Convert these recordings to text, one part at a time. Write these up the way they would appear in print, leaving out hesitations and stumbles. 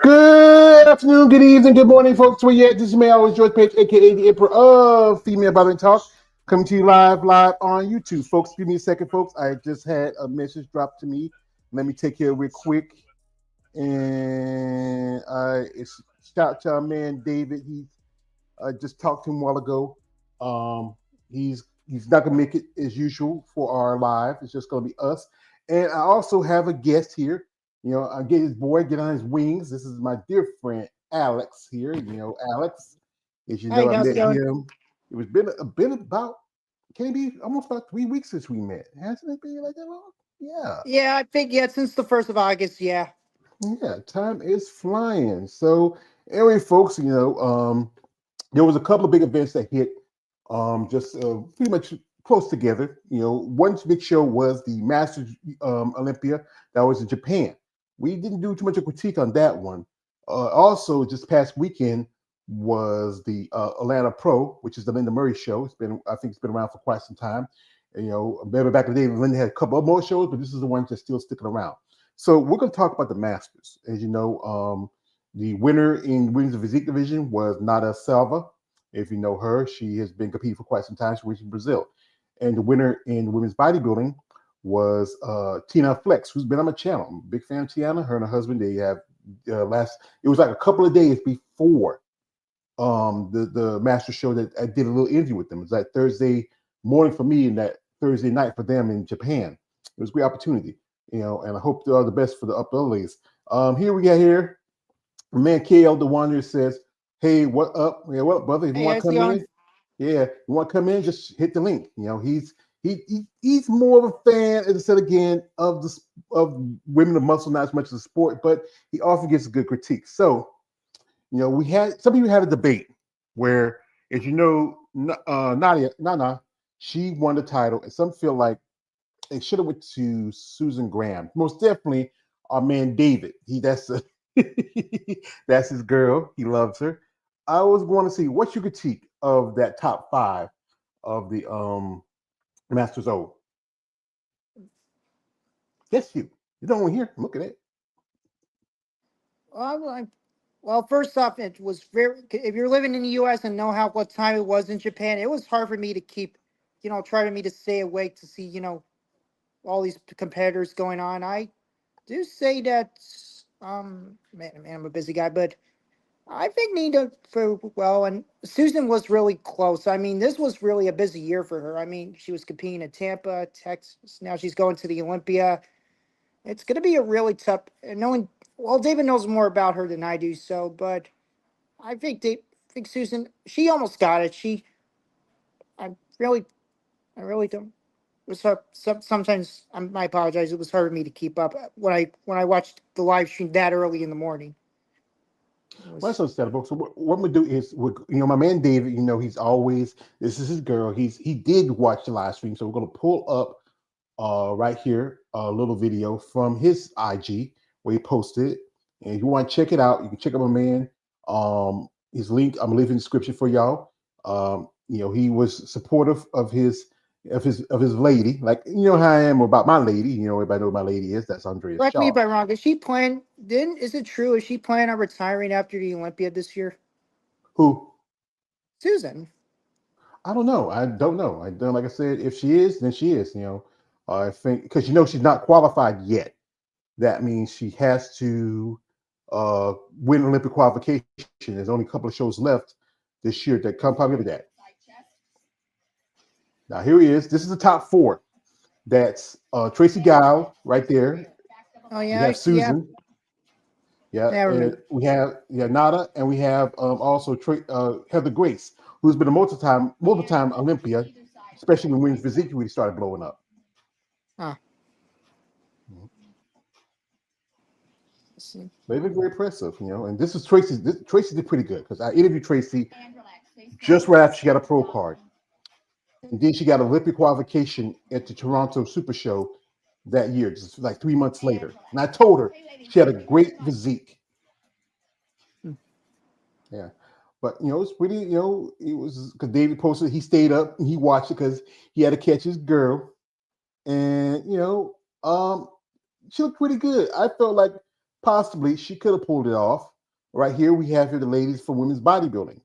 Good afternoon, good evening, good morning, folks. Where you at? This is me, always George Page, aka the Emperor of Female Bothering Talk, coming to you live on YouTube. Folks, give me a second, folks. I just had a message dropped to me. Let me take care of it quick. And it's shout out to our man David. He just talked to him a while ago. He's not gonna make it as usual for our live. It's just gonna be us. And I also have a guest here. I get his boy, get on his wings. This is my dear friend Alex here. Alex, as you know, Hi, I how's it met going? him. It was been about can it be almost about 3 weeks since we met. Hasn't it been like that long? Yeah. Yeah, I think since the 1st of August, yeah. Yeah, time is flying. So anyway, folks, there was a couple of big events that hit just pretty much close together. One big show was the Masters Olympia that was in Japan. We didn't do too much of critique on that one. Also, just past weekend was the Atlanta Pro, which is the Linda Murray show. I think it's been around for quite some time. Maybe back in the day, Linda had a couple of more shows, but this is the one that's still sticking around. So we're going to talk about the Masters. As you know, the winner in women's physique division was Nada Silva. If you know her, she has been competing for quite some time. She was in Brazil. And the winner in women's bodybuilding was Tina Flex, who's been on my channel. I'm a big fan of Tiana. Her and her husband, they have it was like a couple of days before the master show that I did a little interview with them. It was like Thursday morning for me and that Thursday night for them in Japan. It was a great opportunity, and I hope they're all the best for the up ladies. Here we got here. Man, KL the Wanderer says, "Hey, what up? Yeah, what up, brother? If you Hey, want to how's it come going? in, yeah, you want to come in, just hit the link. He's more of a fan, as I said again, of women of muscle, not as much as the sport, but he often gives a good critique. So, we had some people had a debate where, as you know, Nana, she won the title, and some feel like it should have went to Susan Graham. Most definitely, our man David. That's his girl. He loves her. I was going to see what's your critique of that top five of the Masters O. That's you. You don't want to hear. Look at it. Well, first off, it was very. If you're living in the U.S. and know what time it was in Japan, it was hard for me to keep, try for me to stay awake to see, all these competitors going on. I do say that, man, I'm a busy guy, but I think Nina for well, and Susan was really close. I mean, this was really a busy year for her. I mean, she was competing in Tampa, Texas. Now she's going to the Olympia. It's going to be a really tough. And knowing, well, David knows more about her than I do. So, but I think Susan, she almost got it. I really, I really don't. It was hard. Sometimes I apologize. It was hard for me to keep up when I watched the live stream that early in the morning. It Well, that's was understandable. So what I'm gonna do is, my man David. He's always this is his girl. He did watch the live stream, so we're gonna pull up right here a little video from his IG where he posted it. And if you want to check it out, you can check out my man. His link I'm gonna leave in the description for y'all. He was supportive of his lady. Like how I am about my lady. Everybody know what my lady is. That's Andrea correct me if Shaw. I'm wrong. Is she plan? Then is it true? Is she planning on retiring after the Olympia this year? Who Susan. I don't know. I don't know. I don't like I said. If she is, then she is. I think because she's not qualified yet. That means she has to win Olympic qualification. There's only a couple of shows left this year that come probably to that. Now here he is. This is the top four. That's Tracy Guile right there. Oh We yeah, have yeah. Susan. Yeah, I and remember. we have Nada, and we have also Heather Grace, who's been a multiple time Olympia, especially when women's physique really started blowing up. Ah, let's see. They've been very impressive, And this is Tracy. Tracy did pretty good because I interviewed Tracy just right after she got a pro card, and then she got Olympic qualification at the Toronto Super Show that year, just like 3 months later. And I told her she had a great physique. Hmm. Yeah, but it's pretty. It was because David posted. He stayed up and he watched it because he had to catch his girl, and she looked pretty good. I felt like possibly she could have pulled it off. right here we have here the ladies for women's bodybuilding.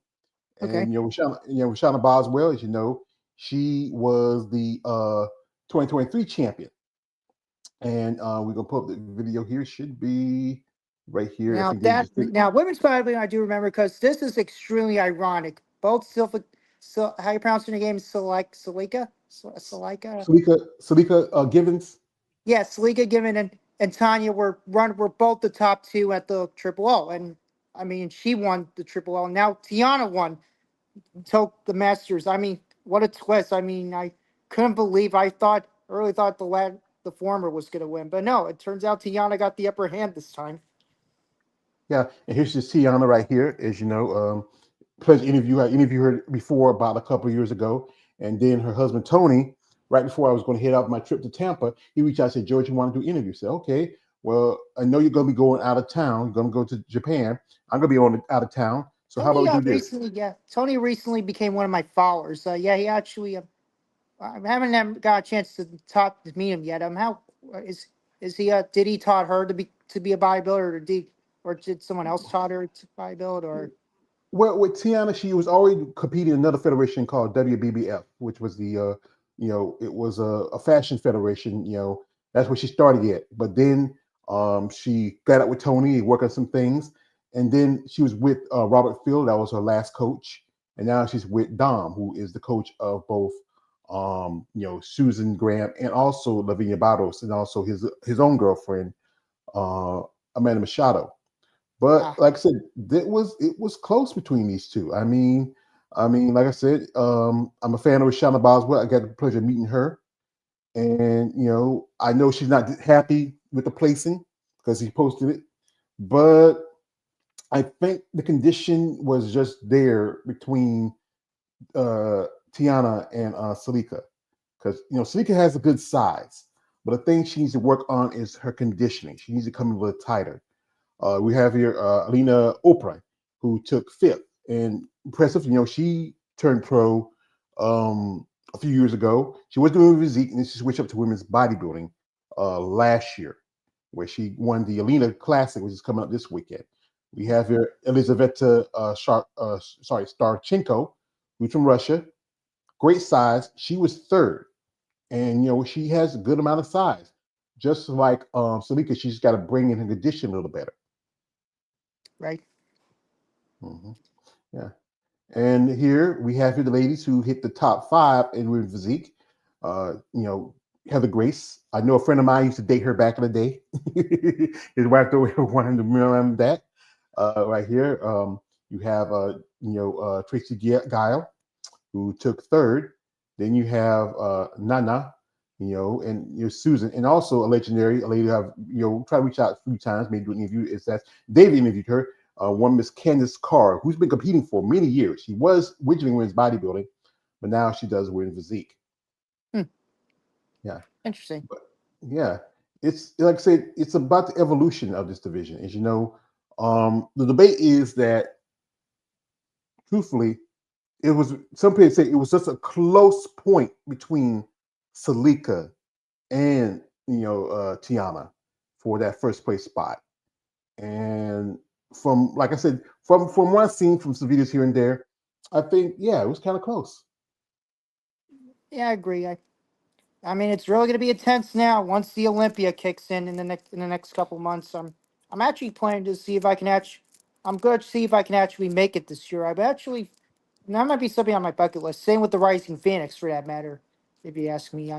Okay. And Rashana Boswell, as you know, she was the 2023 champion. And we're gonna put up the video here. Should be right here. I Now think they just did it. now women's bodybuilding I do remember because this is extremely ironic. Both Silva, so how you pronounce her name? Salika. Salika Givens. Yeah, Salika Given and Tanya were both the top two at the Triple O, and I mean she won the Triple O. Now Tiana won, took the Masters. I mean, what a twist! I mean, I couldn't believe. I really thought the former was going to win, but no, it turns out Tiana got the upper hand this time. Yeah, and here's just Tiana right here. As you know, pleasure interview. I interviewed her before about a couple of years ago, and then her husband Tony. Right before I was going to head out my trip to Tampa, he reached out and said, "George, you want to do an interview?" I said, "Okay. Well, I know you're going to be going out of town. You're going to go to Japan. I'm going to be out of town. So how about we do this?" Tony recently became one of my followers. Yeah, he actually. I haven't got a chance to talk to meet him yet. How is he? Did he taught her to be a bodybuilder, or did someone else taught her to bodybuild, or? Well, with Tiana, she was already competing in another federation called WBBF, which was it was a fashion federation. That's where she started at. But then she got out with Tony and worked on some things, and then she was with Robert Field. That was her last coach, and now she's with Dom, who is the coach of both, Susan Graham and also Lavinia Barros, and also his own girlfriend, uh, Amanda Machado. But Ah, like I said, it was close between these two. Like I said, I'm a fan of Rashana Boswell. I got the pleasure of meeting her, and I know she's not happy with the placing because he posted it, but I think the condition was just there between Tiana and Salika, because Salika has a good size, but the thing she needs to work on is her conditioning. She needs to come a little tighter. We have here Alina Oprah, who took fifth. And impressive, she turned pro a few years ago. She was doing physique, and then she switched up to women's bodybuilding last year, where she won the Alina Classic, which is coming up this weekend. We have here Elizaveta Starchenko, who's from Russia. Great size. She was third, and she has a good amount of size. Just like Salika, she's got to bring in her condition a little better. right. Mhm. Yeah. And here we have here the ladies who hit the top five in women's physique. Uh, you know, Heather Grace. I know a friend of mine used to date her back in the day. His wife wanted to remember that. Right here, you have Tracy Guile, who took third. Then you have Nana, and Susan, and also a legendary, a lady who have tried to reach out a few times, maybe do an interview. Is that David interviewed her, one Miss Candace Carr, who's been competing for many years. She was originally women's bodybuilding, but now she does women's physique. Hmm, Yeah, interesting. but yeah, it's like I said, it's about the evolution of this division. As you know, the debate is that, truthfully, it was some people say it was just a close point between Salika and Tiana for that first place spot. And from like I said, from what I've seen from some videos here and there, I think it was kind of close. Yeah, I agree. I mean, it's really going to be intense now once the Olympia kicks in the next couple months. I'm actually planning to see if I can actually. I'm going to see if I can actually make it this year. I've actually that might be something on my bucket list. Same with the Rising Phoenix, for that matter. If you ask me,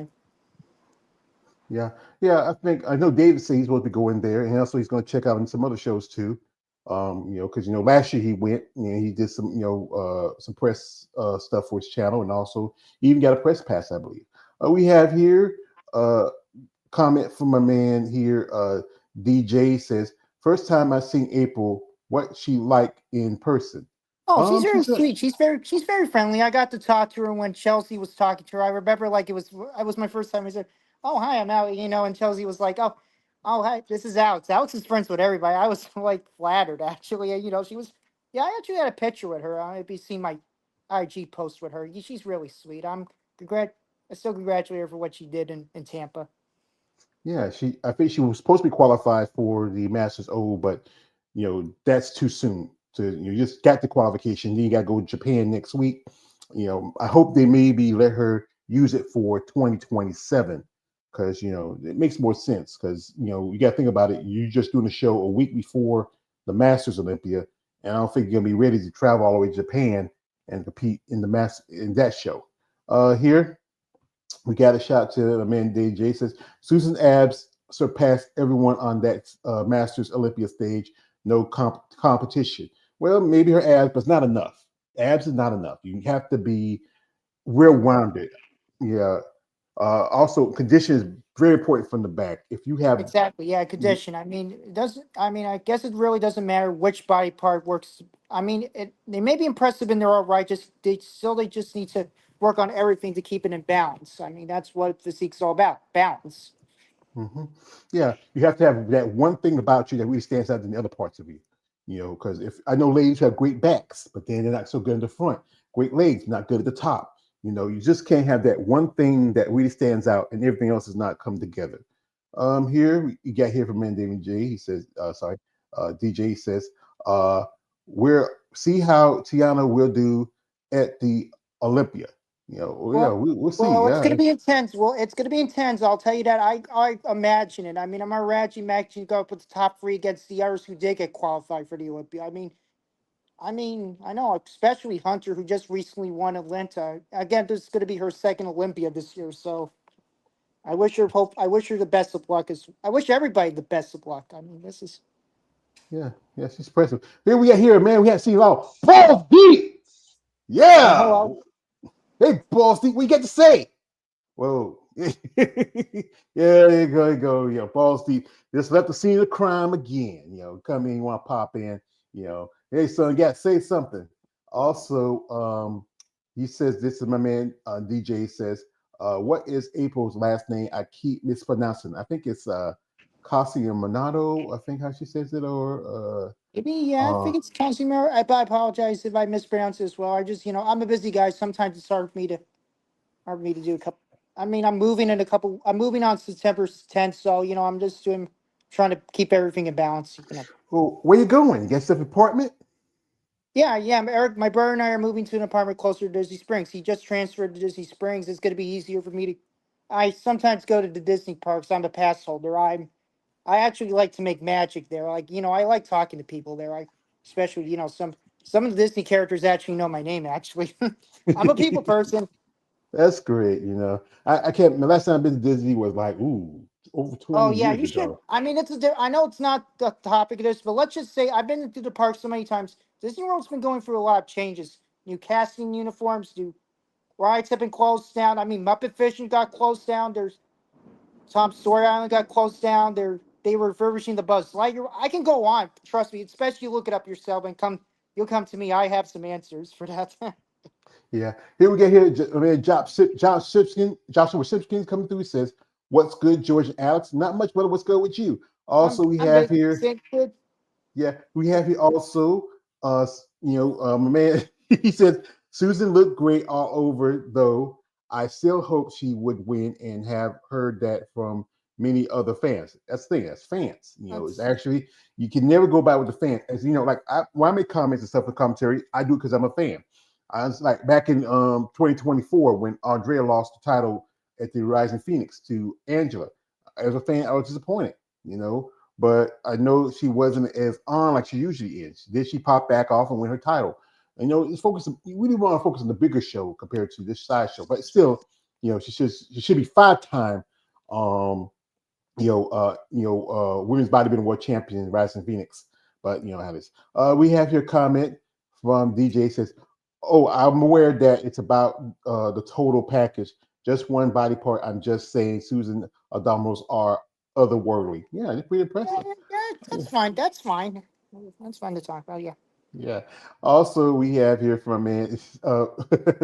Yeah, yeah. I know David said he's supposed to go in there, and also he's going to check out in some other shows too. Because last year he went, he did some press stuff for his channel, and also he even got a press pass, I believe. We have here comment from a man here. DJ says, first time I seen April, what she like in person. oh, she's very She's a sweet. She's very friendly. I got to talk to her when Chelsea was talking to her. I remember like it was my first time. I said, "Oh, hi, I'm out," and Chelsea was like, "Oh, hi, this is Alex." Alex is friends with everybody. I was like flattered actually. She was. Yeah, I actually had a picture with her. If you see my IG post with her, she's really sweet. I still congratulate her for what she did in Tampa. yeah. I think she was supposed to be qualified for the Masters O, but that's too soon. You just got the qualification. Then you got to go to Japan next week. I hope they maybe let her use it for 2027 because it makes more sense because you got to think about it. You're just doing a show a week before the Masters Olympia, and I don't think you're gonna be ready to travel all the way to Japan and compete in that show. Here we got a shout to the man DJ says Susan Abs surpassed everyone on that Masters Olympia stage. No competition. Well, maybe her abs, but it's not enough. Abs is not enough. You have to be real rounded. Yeah. Also, condition is very important from the back. If you have, Exactly. Yeah, condition. I mean, it doesn't. I mean, I guess it really doesn't matter which body part works. I mean, they may be impressive and they're all right. They just need to work on everything to keep it in balance. I mean, that's what physique's all about. Balance. mhm. Yeah, you have to have that one thing about you that really stands out than the other parts of you. Because if I know ladies who have great backs, but then they're not so good in the front. Great legs, not good at the top. You just can't have that one thing that really stands out, and everything else does not come together. Here you got here from Man David J. He says, sorry, DJ says, uh, we're see how Tiana will do at the Olympia. Yeah, Well, we'll see. well, it's Yeah. going to be intense. Well, it's going to be intense. I'll tell you that. I imagine it. I mean, I'm already imagining go up with the top three against the others who did get qualified for the Olympia. I mean, I know, especially Hunter, who just recently won Atlanta. Again, this is going to be her second Olympia this year. So I wish her hope. I wish her the best of luck. I wish everybody the best of luck. I mean, this is. Yeah, yeah, she's impressive. Here we got here, man. We have seen all balls deep. Oh, Yeah. hello. Hey, balls deep. What you got to say? Whoa. Yeah, there you go. Balls deep. Just let the scene of crime again. Come in, you want to pop in. Hey, son, got to say something. Also, he says, this is my man, DJ says, what is April's last name? I keep mispronouncing. I think it's Casio Monado. I think how she says it, or Maybe, yeah, I think it's Casimir. I apologize if I mispronounce it as well. I'm a busy guy. Sometimes it's hard for me to do a couple. I mean, I'm moving on September 10th, so I'm just trying to keep everything in balance. well, where you going? You got stuff apartment? Yeah, yeah. Eric, my brother and I are moving to an apartment closer to Disney Springs. He just transferred to Disney Springs. It's going to be easier for me to. I sometimes go to the Disney parks. I'm a pass holder. I actually like to make magic there. I like talking to people there. Especially some of the Disney characters actually know my name. Actually, I'm a people person. That's great. I can't. The last time I've been to Disney was like, over Oh 20 yeah, years you should. ago. I mean, I know it's not the topic of this, but let's just say I've been to the park so many times. Disney World's been going through a lot of changes. New casting uniforms, new rides have been closed down. I mean, Muppet Vision got closed down. There's Tom Sawyer Island got closed down. They were refurbishing the Buzz Lightyear. I can go on. Trust me, especially look it up yourself and come. You'll come to me. I have some answers for that. Yeah. Here we get here. Man, Joshua Shipkins coming through. He says, "What's good, George and Alex? Not much, but what's good with you?" Also, we I'm have good. here. Same good. Yeah, we have here also, my man, he said, Susan looked great all over, though. I still hope she would win and have heard that from many other fans. That's the thing, that's fans. It's That's actually, you can never go by with the fans. As like, when I make comments and stuff for commentary, I do it because I'm a fan. I was like back in 2024 when Andrea lost the title at the Rising Phoenix to Angela. As a fan, I was disappointed, you know but I know she wasn't as on like she usually is. Then she popped back off and win her title. And it's focused. You really want to focus on the bigger show compared to this side show. But still, she should be 5-time, um, women's bodybuilding world champion, Rising Phoenix. But how this. We have here a comment from DJ says, "Oh, I'm aware that it's about the total package. Just one body part. I'm just saying, Susan abdominals are otherworldly. Yeah, it's pretty yeah, impressive. yeah, Yeah. that's fine. That's fine. That's fine to talk about. Yeah. Yeah. Also, we have here from a man.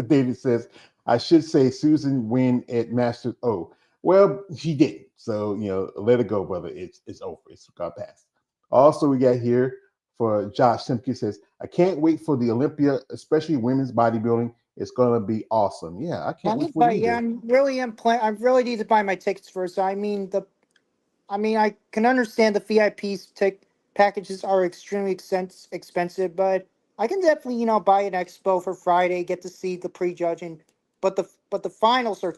David says, "I should say Susan win at Masters." Oh, well, she didn't. So let it go, brother. It's over. It's got past. Also, we got here for Josh Simpkins says, "I can't wait for the Olympia, especially women's bodybuilding. It's gonna be awesome." Yeah, I I can't wait need, for it but yeah, either. I really need to buy my tickets first. I mean, I can understand the VIP's packages are extremely expensive, but I can definitely buy an expo for Friday, get to see the prejudging. But the finals are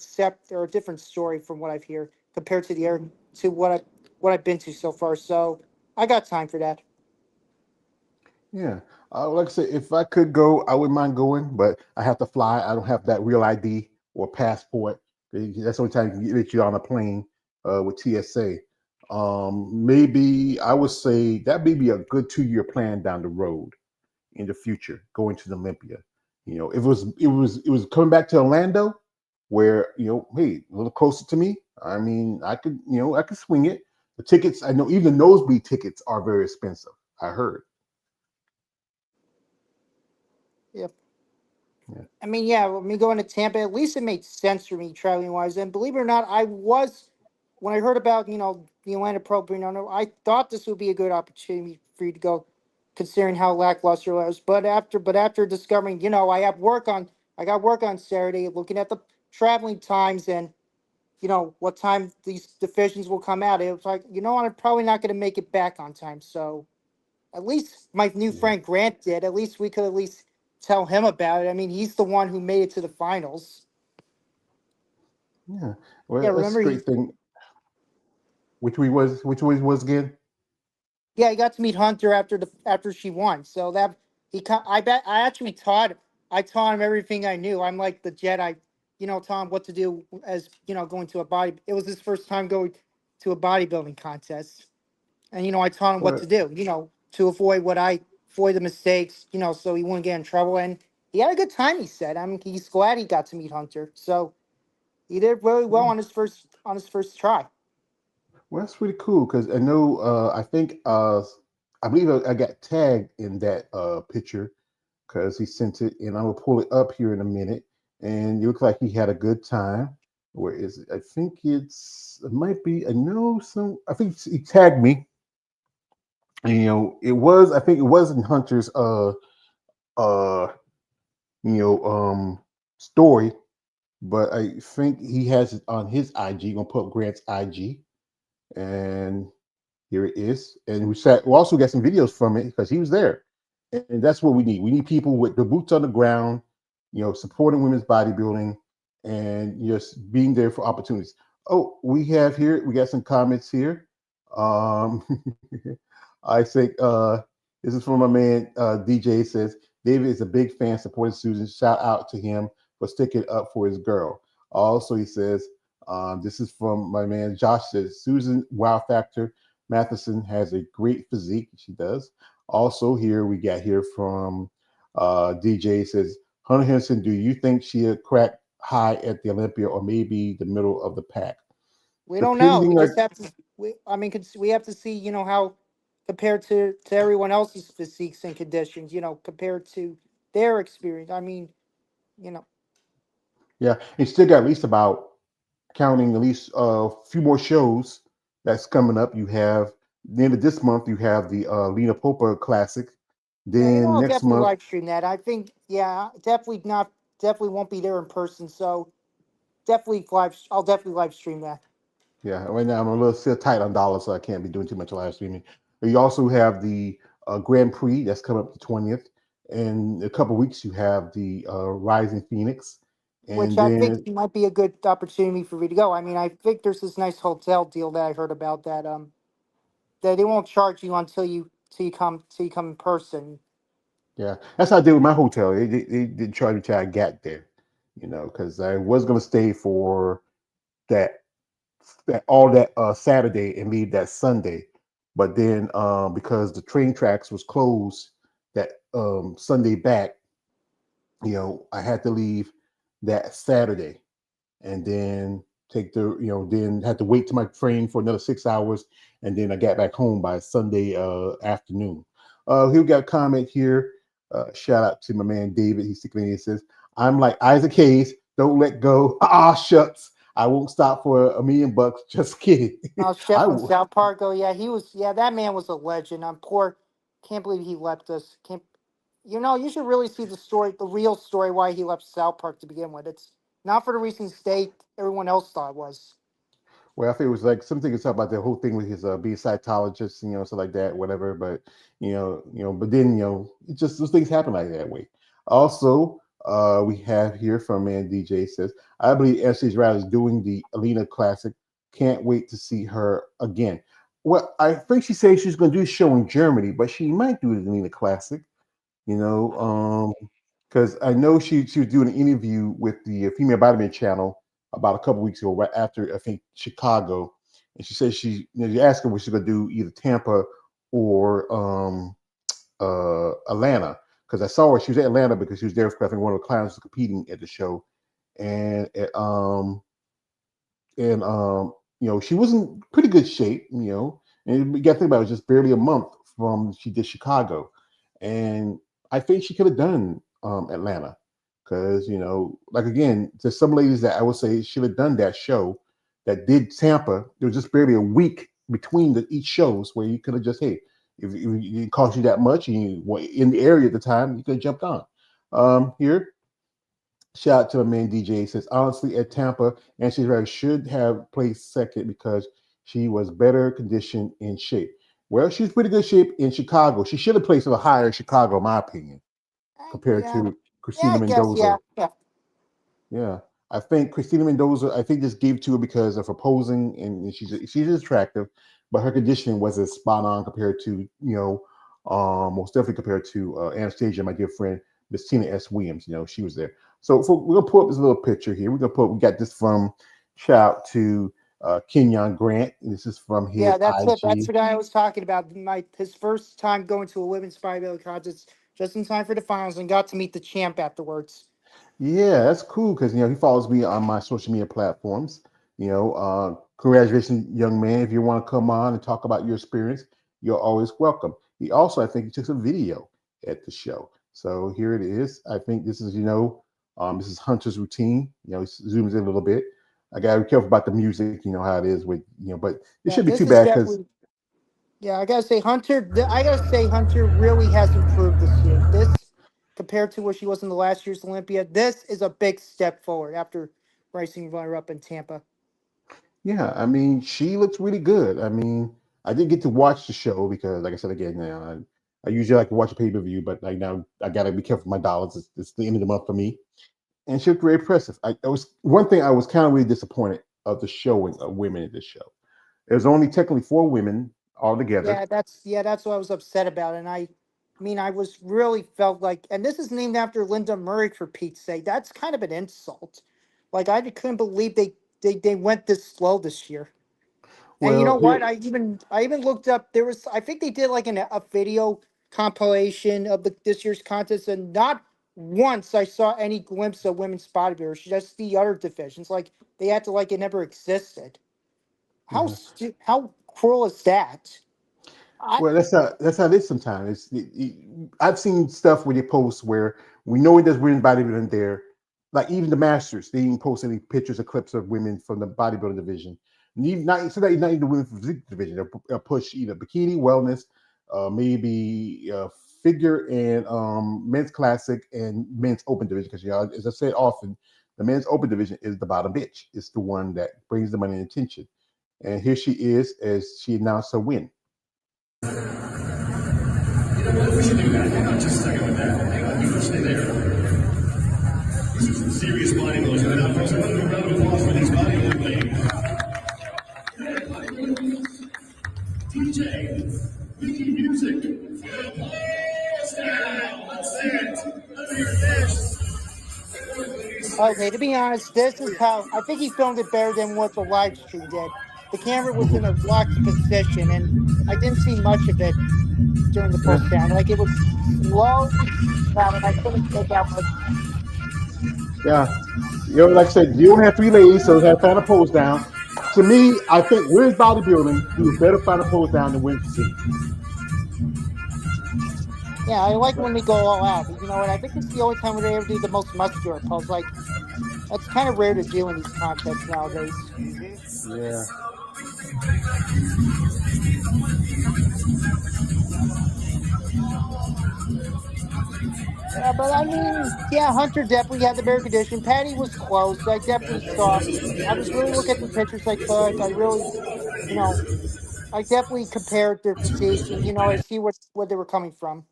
a different story from what I've heard compared to the air to what I've been to so far. So I got time for that. Yeah. Like I said, if I could go, I wouldn't mind going, but I have to fly. I don't have that real ID or passport. That's the only time you can get you on a plane with TSA. Maybe I would say that may be a good 2 year plan down the road in the future, going to the Olympia. If it was coming back to Orlando, where hey, a little closer to me. I mean, I could swing it. The tickets, I know, even nosebleed tickets are very expensive. I heard. Yeah. Yeah. I mean, yeah, me going to Tampa, at least it made sense for me traveling wise. And believe it or not, when I heard about, the Atlanta Pro Brino, I thought this would be a good opportunity for you to go, considering how lackluster it was. But after discovering, I got work on Saturday, looking at the traveling times and, what time these divisions will come out. It was like, I'm probably not going to make it back on time. So, at least my new Yeah. friend Grant did. At least we could at least tell him about it. I mean, he's the one who made it to the finals. Yeah. Yeah, Well, that's a remember great thing. Which way was again? he got to meet Hunter after she won. So that I bet I taught him everything I knew. I'm like the Jedi, taught him what to do as going to a body. It was his first time going to a bodybuilding contest, and I taught him what Well, to do. To avoid the mistakes. So he wouldn't get in trouble. And he had a good time. He said. I mean, he's glad he got to meet Hunter. So he did really well yeah. on his first try. Well, that's pretty cool because I know. I think. I believe I got tagged in that picture because he sent it, and I'm gonna pull it up here in a minute. And it looks like he had a good time. Where is it? I think it might be. I know some. I think he tagged me. And, it was. I think it was in Hunter's uh story, but I think he has it on his IG. Gonna put up Grant's IG, and here it is. And we also got some videos from it because he was there, and that's what we need. We need people with the boots on the ground, supporting women's bodybuilding, and just being there for opportunities. Oh, we got some comments here. Um, I think this is from my man DJ. Says David is a big fan supporting Susan. Shout out to him for sticking up for his girl. Also, he says this is from my man Josh. Says Susan wow factor. Matheson has a great physique. She does. Also, here we got here from DJ says Hunter Henson. Do you think she'll crack high at the Olympia or maybe the middle of the pack? We don't know. We Depending, like just have to. I mean, we have to see. How compared to everyone else's physiques and conditions. Compared to their experience. I mean, you know. yeah, and still got at least about counting at least a few more shows that's coming up. You have the end of this month. You have the Lena Popa Classic. Yeah, Then I'll next definitely month, live stream that. I think. Yeah, definitely not. Definitely won't be there in person. So definitely live. I'll definitely live stream that. yeah, right now I'm a little still tight on dollars, so I can't be doing too much live streaming. You also have the Grand Prix that's coming up the 20th. In a couple weeks, you have the Rising Phoenix, Which and I think then might be a good opportunity for me to go. I mean, I think there's this nice hotel deal that I heard about that they won't charge you until you come in person. yeah, that's how I did with my hotel. They did try to try to get there, because I was gonna stay for that all that Saturday and leave that Sunday, but then because the train tracks was closed that Sunday back, I had to leave that Saturday and then take then had to wait to my train for another 6 hours, and then I got back home by Sunday afternoon. Here we got a comment here. Shout out to my man David. He's sticking in. He says, "I'm like Isaac Hayes. Don't let go. Ah, shucks. I won't stop for $1 million. Just kidding. Chef I from will. South Park. Oh yeah, he was. Yeah, that man was a legend. I'm poor. Can't believe he left us. Can't. You should really see the story, the real story why he left South Park to begin with. It's not for the reasons everyone else thought it was. Well, I think it was like something it's about the whole thing with his being a cytologist, stuff like that, whatever. But but then it just those things happen like that way. Also, we have here from Man DJ says, I believe Anastasia Riley is doing the Alina Classic. Can't wait to see her again. Well, I think she says she's going to do a show in Germany, but she might do the Alina Classic. You know, because I know she was doing an interview with the Female Vitamin Channel about a couple weeks ago, right after I think Chicago, and she said you asked her what she's gonna do either Tampa or Atlanta, because I saw her. She was at Atlanta because she was there for I think one of the clowns was competing at the show, and she was in pretty good shape, and you got to think about it was just barely a month from she did Chicago, and I think she could have done Atlanta because like again, there's some ladies that I would say should have done that show that did Tampa. There was just barely a week between each shows where you could have just if it cost you that much and you were in the area at the time, you could have jumped on. Here, shout out to my man DJ says honestly at Tampa, and she's right should have placed second because she was better conditioned in shape. Well, she's pretty good shape in Chicago. She should have placed a little higher in Chicago, in my opinion, compared Yeah, to yeah, Christina I guess, Mendoza. yeah, yeah. Yeah, I think Christina Mendoza. I think just gave to her because of her posing, and she's attractive, but her conditioning wasn't spot on compared to most definitely compared to Anastasia, my dear friend Miss Tina S. Williams. She was there. So we're gonna pull up this little picture here. We got this from shout to Kenyon Grant. This is from his Yeah, that's it. That's IG. the guy I was talking about. His first time going to a women's bodybuilding contest, just in time for the finals, and got to meet the champ afterwards. Yeah, that's cool because he follows me on my social media platforms. Congratulations, young man. If you want to come on and talk about your experience, you're always welcome. He also, I think, he took some video at the show. So here it is. I think this is, this is Hunter's routine. He zooms in a little bit. I gotta be careful about the music. You know how it is with, but it Yeah, shouldn't be too this is bad because definitely. Yeah, I gotta say, I gotta say, Hunter really has improved this year. This, compared to where she was in the last year's Olympia, this is a big step forward after racing runner up in Tampa. yeah, I mean, she looks really good. I mean, I didn't get to watch the show because, like I said again, I usually like to watch a pay per view, but like now I gotta be careful with my dollars. It's the end of the month for me, and she looked very impressive. I was one thing I was kind of really disappointed of the showing of women in this show. There's only technically four women altogether. That's what I was upset about, and I mean, I was really felt like, and this is named after Linda Murray for Pete's sake. That's kind of an insult. Like couldn't believe they went this slow this year. And you know Well, what? here, I even looked up. There was, I think they did like a video compilation of this year's contest, and not once I saw any glimpse of women's bodybuilders. Just the other divisions, like they acted like it never existed. yeah. How cruel is that? I Well, that's how it is sometimes. I've seen stuff where they post where we know it does women's bodybuilding there. Like even the Masters, they didn't post any pictures or clips of women from the bodybuilding division. Not even the women's physique division. They'll push either bikini, wellness, maybe figure and men's classic and men's open division. Because as I said often, the men's open division is the bottom bitch. It's the one that brings the money and attention. And here she is as she announced her win. You know what? We should do that. Hang on just a second with that. Hang on. You stay there. These are some serious bodybuilders. And now, folks, I want to do a round of applause for these bodybuilding ladies. DJ, we need music. Applause now. Let's see it. Let's hear this. Okay, to be honest, this is how I think he filmed it better than what the live stream did. The camera was in a locked position, and I didn't see much of it during the Yeah. first round. Like it was slow, and I couldn't make out much. Yeah. Like I said, you only have three ladies, so have final pose down. To me, I think women's bodybuilding do a better final pose down than women's physique. Yeah, I like But when they go all out, but you know what? I think it's the only time where they ever do the most muscular pose. Like that's kind of rare to do in these contests nowadays. yeah. Yeah, but I mean, yeah, Hunter definitely had the better condition. Patty was close. I definitely saw. I was really looking at the pictures I took. I really, you know, I definitely compared their physiques, and I see where they were coming from.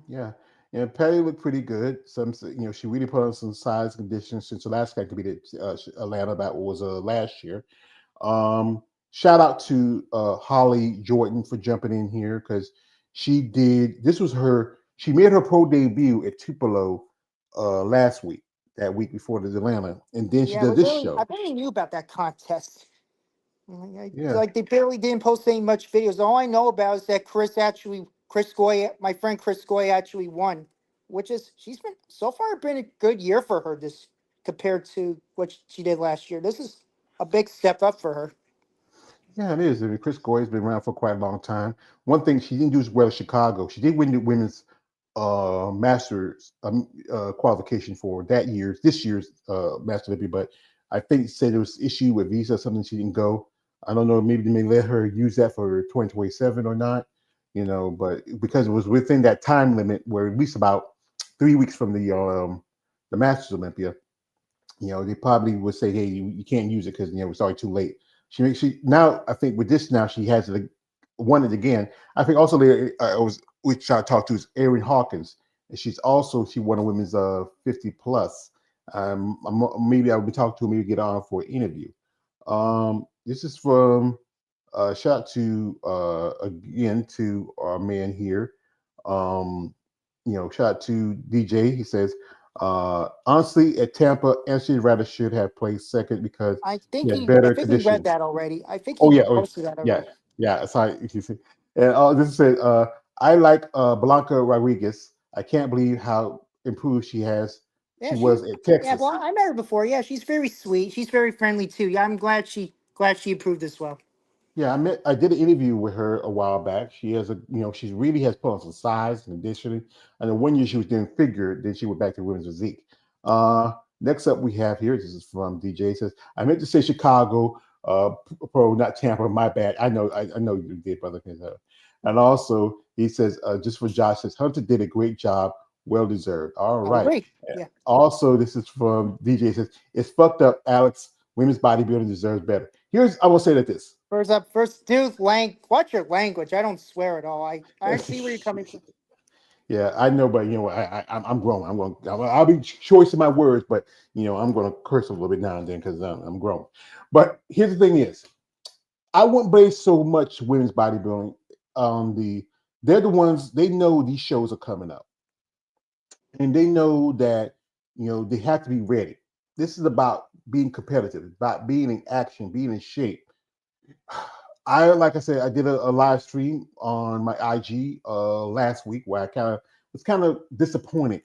Yeah. And Patty looked pretty good. She really put on some size conditions since the last guy competed Atlanta. That was last year. Um, Shout out to Holly Jordan for jumping in here because she did. This was her. She made her pro debut at Tupelo last week. That week before the Atlanta, and then she Yeah, does but this really, I show. barely knew about that contest. Yeah. Like they barely didn't post any much videos. All I know about is that Chris Goy, my friend Chris Goy, actually won, which is she's been so far been a good year for her this compared to what she did last year. This is a big step up for her. Yeah, it is. I mean, Chris Goy's been around for quite a long time. One thing she didn't do as well as Chicago. She did win the women's masters qualification for this year's master Olympic, but I think said there was issue with visa, something she didn't go. I don't know, maybe they may let her use that for 2027 or not, but because it was within that time limit where at least about 3 weeks from the Masters Olympia, they probably would say, hey, you can't use it because it's already too late. She now I think with this now she has it won it again. I think also there was which I talked to is Erin Hawkins, and she won a women's 50 plus. Maybe I would be talking to her, maybe get on for an interview. This is from shout out to again to our man here. Um, Shout out to DJ. He says, honestly, at Tampa, Anthony rather should have played second because he had I better think he read conditions. that already. I think Oh he yeah, posted that yeah, already. yeah. Sorry, you see. And this said, I like Blanca Rodriguez. I can't believe how improved Yeah, she was at well, Texas. I met her before. Yeah, she's very sweet. She's very friendly too. Yeah, I'm glad she improved as well. Yeah, I did an interview with her a while back. She has she really has put on some size and conditioning. And then 1 year she was doing figure, then she went back to women's physique. Next up we have here, this is from DJ. It says, I meant to say Chicago, pro, not Tampa. My bad. I know you did, brother. And also he says, just for Josh says, Hunter did a great job, well deserved. All I right. agree. Yeah. Also, this is from DJ. Says, it's fucked up, Alex. Women's bodybuilding deserves better. I will say that this. First, dude, watch your language. I don't swear at all. I see where you're coming from. Yeah, I know, but I'm grown. I'll be choice in my words, but I'm going to curse a little bit now and then because I'm grown. But here's the thing: is I wouldn't base so much women's bodybuilding on They're the ones they know these shows are coming up, and they know that they have to be ready. This is about being competitive, about being in action, being in shape. Like I said, I did a live stream on my IG last week where I kind of disappointed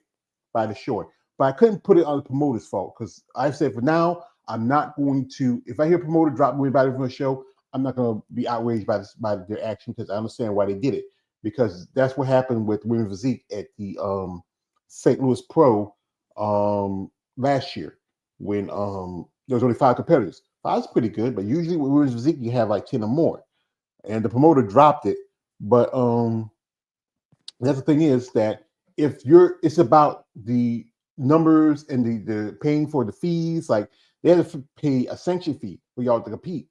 by the short, but I couldn't put it on the promoter's fault because I said for now I'm not going to. If I hear a promoter drop anybody from a show, I'm not going to be outraged by their action because I understand why they did it because that's what happened with women's physique at the St. Louis Pro last year when there was only 5 competitors. Five's pretty good, but usually with women's physique you have like 10 or more, and the promoter dropped it. But that's the thing is that it's about the numbers and the paying for the fees. Like they have to pay a sanction fee for y'all to compete.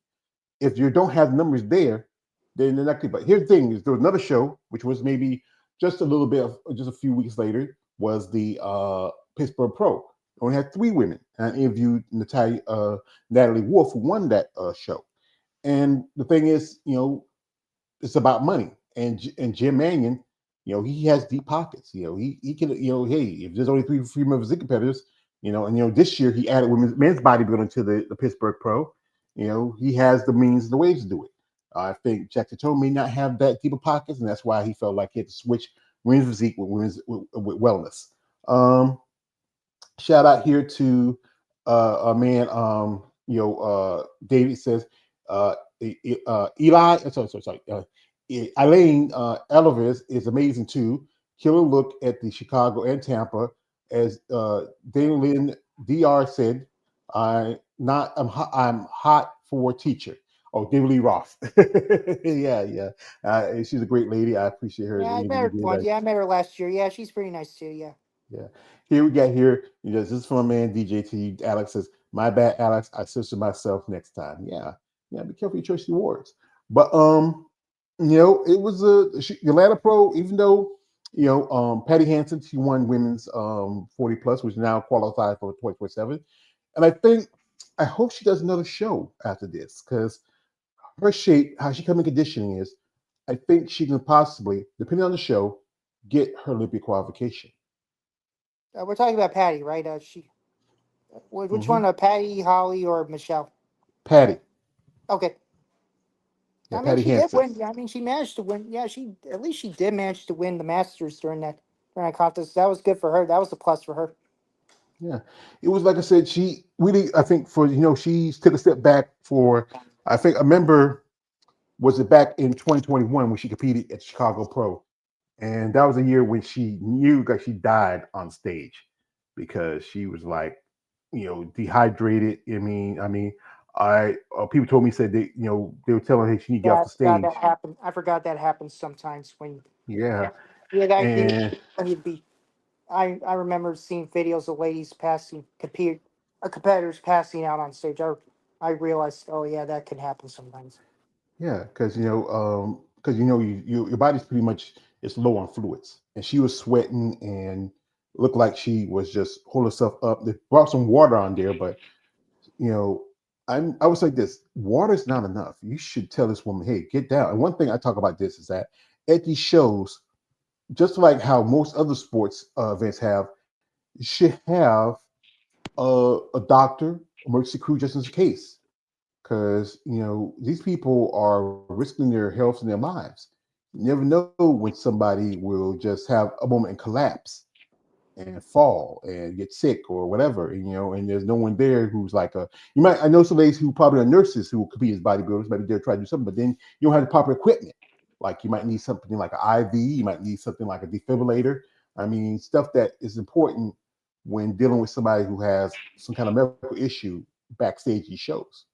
If you don't have numbers there, then they're not good. But here's the thing: is there was another show which was maybe just a little bit of just a few weeks later was the Pittsburgh Pro. Only had 3 women, and I interviewed Natalie Wolf, who won that show. And the thing is, it's about money. And Jim Mannion, he has deep pockets. He can, hey, if there's only three female physique competitors, and this year he added men's bodybuilding to the Pittsburgh Pro. He has the means and the ways to do it. I think Jack Tatone may not have that deeper pockets, and that's why he felt like he had to switch women's physique with wellness. Um, Shout out here to a man, David says, Eli, sorry, Elaine Alvarez is amazing too. Killer look at the Chicago and Tampa. As Daniel Dr. said, I'm hot for a teacher. Oh, David Lee Roth. Yeah, yeah. She's a great lady. I appreciate her Yeah, the I met interview her we did. once. Yeah, I met her last year. Yeah, she's pretty nice too. Yeah. Yeah. Here we got here. This is from a man, DJ T. Alex says, "My bad, Alex. I censor myself next time." Yeah, yeah. Be careful your choice of words. But it was Atlanta Pro. Even though Patty Hansen, she won women's 40 plus, which now qualifies for 24/7. And I hope she does another show after this because her shape, how she come in conditioning is, I think she can possibly, depending on the show, get her Olympic qualification. We're talking about Patty, right? Which Hmm. one? Patty, Holly, or Michelle? Patty. Okay. Yeah, I mean, Patty she did Hansen. win. Yeah, I mean, she managed to win. Yeah, she at least she did manage to win the Masters during that contest. That was good for her. That was a plus for her. Yeah, it was like I said. She really, I think, for she took a step back for. I think I remember was it back in 2021 when she competed at Chicago Pro, and that was a year when she knew that she died on stage because she was like, dehydrated. I people told me said they were telling her she need to get off Yeah, I the forgot that stage. happened. I forgot that happens sometimes when. Yeah, Yeah, that you and you'd be. I remember seeing videos of ladies competitors passing out on stage. I realized, oh yeah, that can happen sometimes. yeah, because your body's pretty much it's low on fluids, and she was sweating and looked like she was just holding herself up. They brought some water on there, but you know, I was like this: water's not enough. You should tell this woman, hey, get down. And one thing I talk about this is that at these shows, just like how most other sports events have, you should have a doctor, emergency crew, just in case because these people are risking their health and their lives. You never know when somebody will just have a moment and collapse and fall and get sick or whatever, and there's no one there who's like a. You might I know some ladies who probably are nurses who could be as bodybuilders, maybe they're trying to do something, but then you don't have the proper equipment. Like you might need something like an IV, you might need something like a defibrillator. I mean, stuff that is important when dealing with somebody who has some kind of medical issue backstage these shows.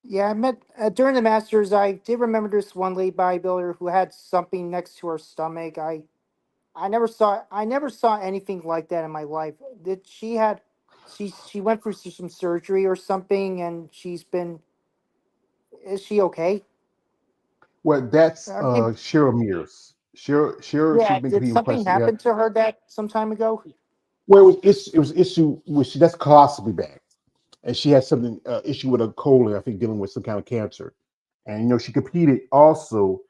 Yeah, I met during the Masters. I did remember this one lady bodybuilder who had something next to her stomach. I never saw anything like that in my life. Did she had she went through some surgery or something, and is she okay? Well, that's I mean, Cheryl Mears. Cheryl, she's yeah, been did competing something press. Yeah. happen to her that some time ago? Well, it was issue with that's colostomy bag, and she had something issue with her colon. I think dealing with some kind of cancer, and she competed also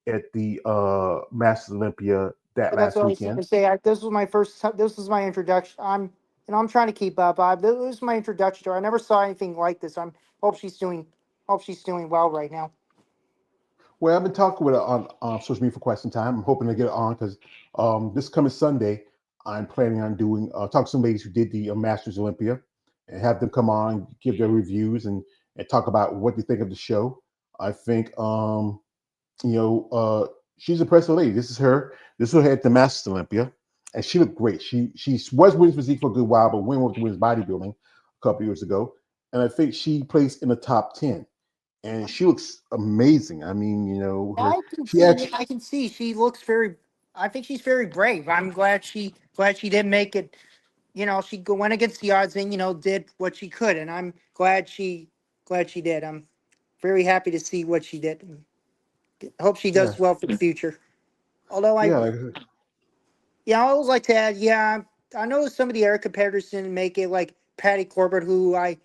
at the Masters Olympia that But that's last what I was going to weekend. say. This was my this was my introduction. I'm trying to keep up. This was my introduction to her. I never saw anything like this. Hope she's doing hope she's doing well right now. Well, I've been talking with her on social media for quite some time. I'm hoping to get it on because this coming Sunday, I'm planning on doing talk to some ladies who did the Masters Olympia and have them come on, give their reviews and talk about what they think of the show. I think you know she's a impressive lady. This is her. This was her at the Masters Olympia, and she looked great. She was women's physique for a good while, but went over to women's bodybuilding a couple years ago, and I think she placed in the top 10 and she looks amazing. I mean, I can she see. actually, I can see. She looks very. I think she's very brave. I'm glad she did make it. Went against the odds and did what she could, and I'm glad she did. I'm very happy to see what she did. And hope she yeah, does well for the future. Although yeah, yeah, I always like to add, yeah, I know some of the other competitors didn't make it, like Patty Corbett, who I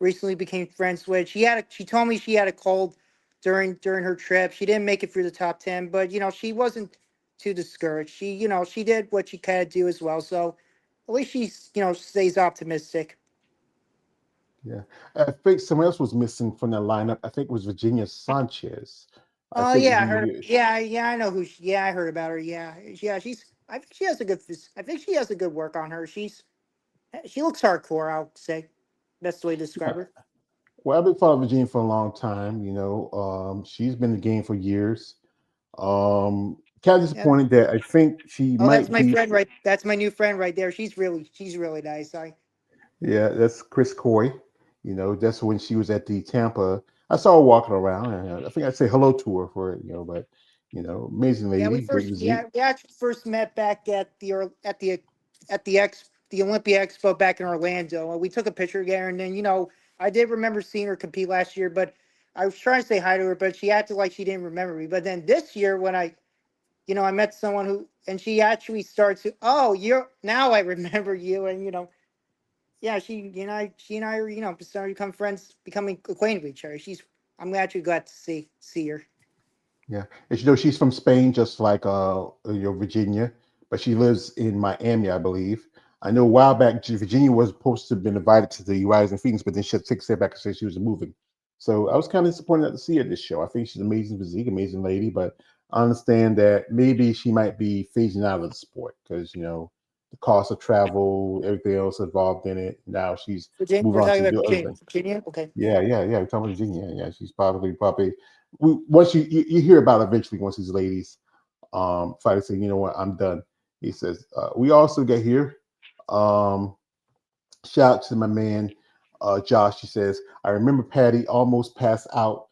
recently became friends with. She told me she had a cold during her trip. She didn't make it through the top 10, but she wasn't too discouraged. She did what she could do as well. So at least stays optimistic. yeah. I think someone else was missing from the lineup. I think it was Virginia Sanchez. I Oh think yeah, I heard. the Yeah, I know who. Yeah, I heard about her. Yeah. I think she has a good. I think she has a good work on her. She looks hardcore. I'll say, best way to describe her. well, I've been following Virginia for a long time. She's been in the game for years. Kind of Yeah. disappointed that I think she Oh, that's might my be. friend right. That's my new friend right there. She's really nice. Yeah, that's Chris Coy. That's when she was at the Tampa. I saw her walking around, and I think I'd say hello to her for it, but amazing Yeah, lady, great physique. we actually first met back at the Olympia Expo back in Orlando. We took a picture together, and then I did remember seeing her compete last year, but I was trying to say hi to her, but she acted like she didn't remember me. But then this year, when I met someone and she actually started to, oh, you're now I remember you, and yeah, she and I are starting to become friends, becoming acquainted with each other. I'm actually glad to see her. Yeah, and she's from Spain, just like Virginia, but she lives in Miami, I believe. I know a while back Virginia was supposed to have been invited to the Rise and Phoenix, but then she had to take a step back and say she was moving. So I was kind of disappointed not to see her at this show. I think she's an amazing physique, amazing lady, but I understand that maybe she might be phasing out of the sport because the cost of travel, everything else involved in it. Now she's Virginia, moving we're on talking to about do other Virginia. things. Virginia, okay. Yeah, yeah, yeah. We're talking about Virginia. Yeah, she's probably. Once you hear about it eventually, once these ladies finally say, you know what, I'm done. He says, we also get here. Um, Shout out to my man Josh. He says, I remember Patty almost passed out.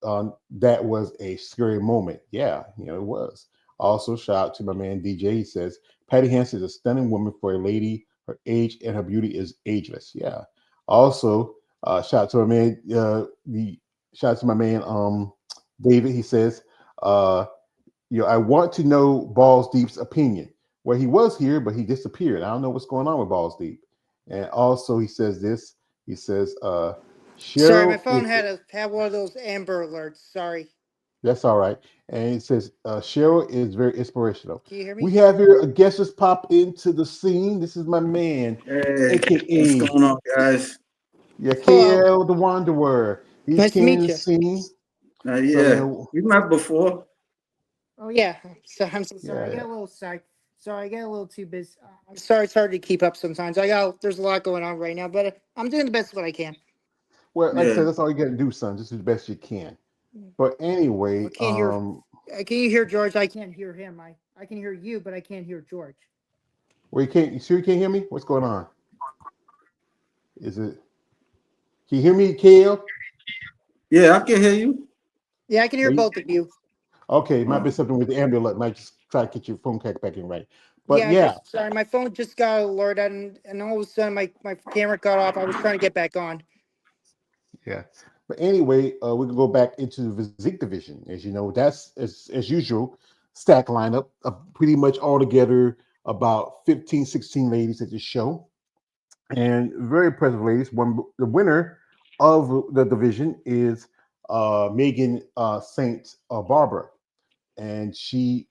That was a scary moment. Yeah, it was. Also, shout out to my man DJ. He says, Patty Hansen is a stunning woman for a lady. Her age and her beauty is ageless. Yeah. Also, shout out to my man. The shout out to my man David. He says, uh, I want to know Balls Deep's opinion. Well, he was here, but he disappeared. I don't know what's going on with Balls Deep. And also, he says this. He says, Sorry, my Cheryl phone is. had one of those Amber alerts. Sorry. That's all right. And it says Cheryl is very inspirational. Can you hear We me? have here a guest just pop into the scene. This is my man, Hey, what's aka going on, guys? Hello. KL the Wanderer. He Nice to came in meet the you. scene. So Yeah, we met before. Oh yeah. So I'm so sorry. I yeah, got a little side. Sorry, I got a little too busy. I'm sorry. It's hard to keep up sometimes. There's a lot going on right now, but I'm doing the best what I can. well, like I Yeah, said, that's all you got to do, son. Just do the best you can. But I anyway, can't hear. Can you hear George? I can't hear him. I can hear you, but I can't hear George. well, you sure you can't hear me? What's going on? Is it? Can you hear me, KL? yeah, I can hear you. Yeah, I can hear Well, both of you. okay, it might be Oh, something with the ambulance. Might just try to get your phone back in right. But Yeah, yeah, just sorry. My phone just got alerted, and all of a sudden my camera cut off. I was trying to get back on. yeah. But anyway, we can go back into the physique division. As you know, that's as usual, stack lineup, pretty much all together about 15, 16 ladies at the show. And very impressive ladies. The winner of the division is Megan Saint Barbara. And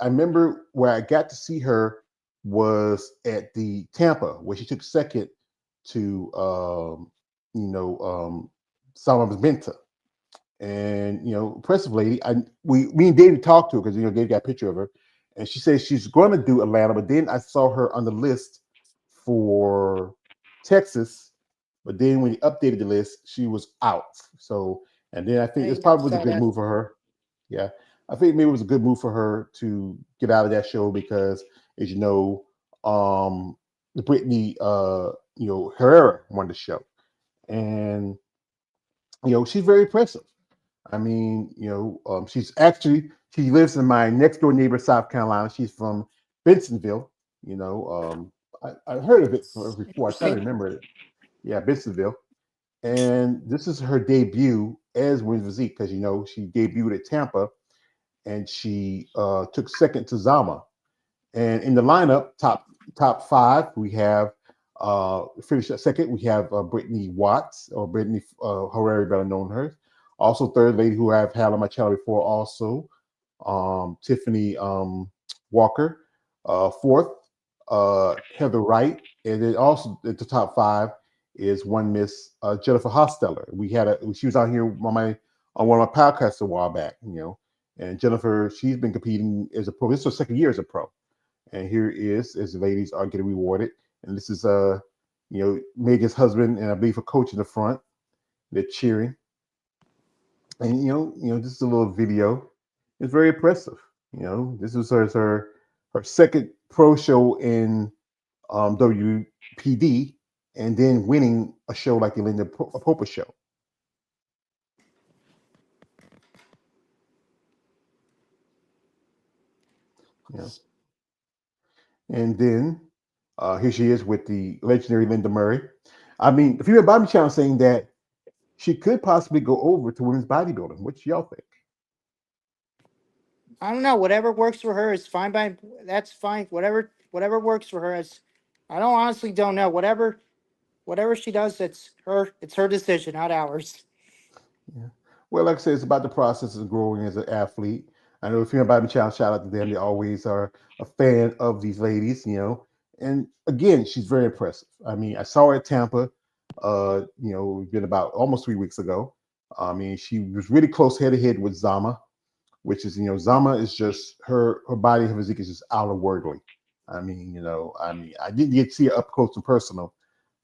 I remember where I got to see her was at the Tampa, where she took second to, you know, um, Salma Benta, and impressive lady. Me and David talked to her because Dave got a picture of her, and she says she's going to do Atlanta, but then I saw her on the list for Texas, but then when he updated the list, she was out. So, and then I think this I never probably was a saw good that. move for her. Yeah, I think maybe it was a good move for her to get out of that show because, as you know, the Brittany, Herrera won the show, and she's very impressive. I mean, she lives in my next door neighbor, South Carolina. She's from Bensonville. I heard of it before. I try to Interesting. remember it. Yeah, Bensonville. And this is her debut as Wins Physique because she debuted at Tampa and she took second to Zama. And in the lineup, top five, we have finished at second. We have Brittany Watts or Brittany Herrera, better known her. Also, third lady who I've had on my channel before, also Tiffany Walker. Fourth, Heather Wright, and then also at the top five is one Miss Jennifer Hosteller. She was out here on one of my podcasts a while back, and Jennifer, she's been competing as a pro. This is her second year as a pro. And here is as the ladies are getting rewarded. And this is Megan's husband and I believe a coach in the front. They're cheering. And this is a little video. It's very impressive. This was her second pro show in WPD, and then winning a show like the Linda Popa show. Yeah. And then here she is with the legendary Linda Murray. I mean, the female body challenge saying that she could possibly go over to women's bodybuilding. What y'all think? I don't know. Whatever works for her is fine by. That's fine. Whatever works for her is. I don't honestly don't know. Whatever she does, it's her. It's her decision, not ours. Yeah. Well, like I said, it's about the process of growing as an athlete. I know the female body challenge, shout out to them. They always are a fan of these ladies, you know. And again, she's very impressive. I mean, I saw her at Tampa, it's been about almost 3 weeks ago. I mean, she was really close head to head with Zama, which is, Zama is just her body, her physique is just out of worldly. I mean, I didn't get to see her up close and personal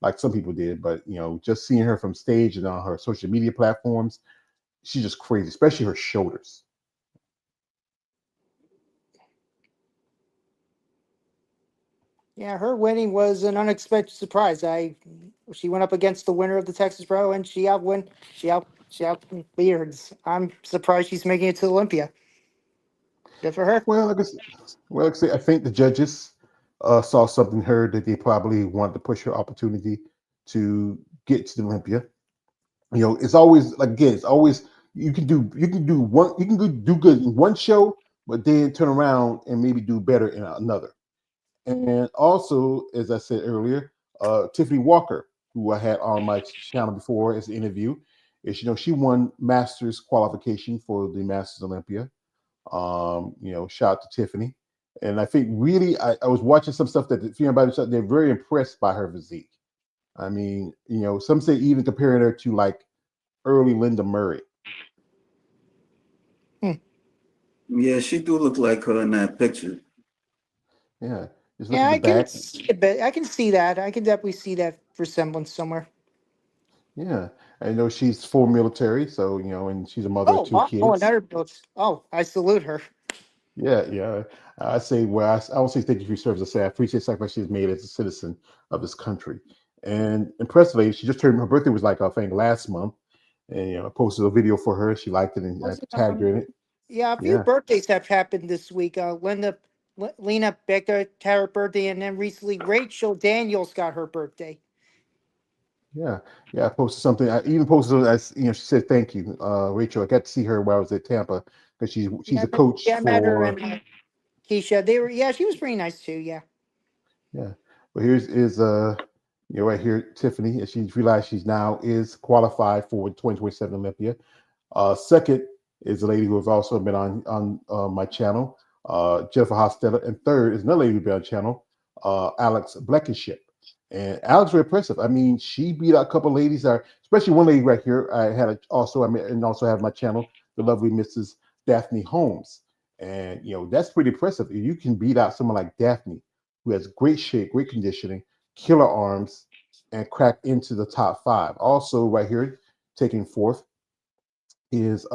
like some people did, but just seeing her from stage and on her social media platforms, she's just crazy, especially her shoulders. Yeah, her winning was an unexpected surprise. She went up against the winner of the Texas Pro, and she out beat her. I'm surprised she's making it to Olympia. Good for her. Well, like I say, I think the judges saw something in her that they probably wanted to push her opportunity to get to the Olympia. It's always like again, it's always you can do good in one show, but then turn around and maybe do better in another. And also, as I said earlier, Tiffany Walker, who I had on my channel before as an interview, is she won Masters qualification for the Masters Olympia. Shout out to Tiffany. And I think really, I was watching some stuff that the female body shop, they're very impressed by her physique. I mean, some say even comparing her to like early Linda Murray. Hmm. Yeah, she do look like her in that picture. Yeah, just look Yeah, at the I can back. see a bit. I can see that. I can definitely see that resemblance somewhere. Yeah, I know she's full military, so and she's a mother of Oh, two wow. Oh, kids. another build. Oh, I salute her. Yeah, yeah. I say, well, I would say thank you for your service. I say I appreciate the sacrifice she's made as a citizen of this country. And impressively, she just turned her birthday was like I think last month, and I posted a video for her. She liked it and I Was it, tagged her in it. yeah, a few Yeah, birthdays have happened this week. Lena Becker had her birthday, and then recently Rachel Daniels got her birthday. yeah, yeah. I posted something. I even posted as she said thank you, Rachel. I got to see her while I was at Tampa because she's Yeah, a coach yeah, I met her for. and Keisha. They were, yeah, she was pretty nice too. Yeah. Yeah. But here's is right here Tiffany, and she's realized she's now is qualified for 2027 Olympia. Second is a lady who has also been on my channel, Jennifer Hostella, and third is another lady who's been on the channel, Alex Bleckenship. And Alex very impressive. I mean, she beat out a couple of ladies, especially one lady right here. I also have my channel, the lovely Mrs. Daphne Holmes, and that's pretty impressive. If you can beat out someone like Daphne, who has great shape, great conditioning, killer arms, and crack into the top five. Also, right here, taking fourth is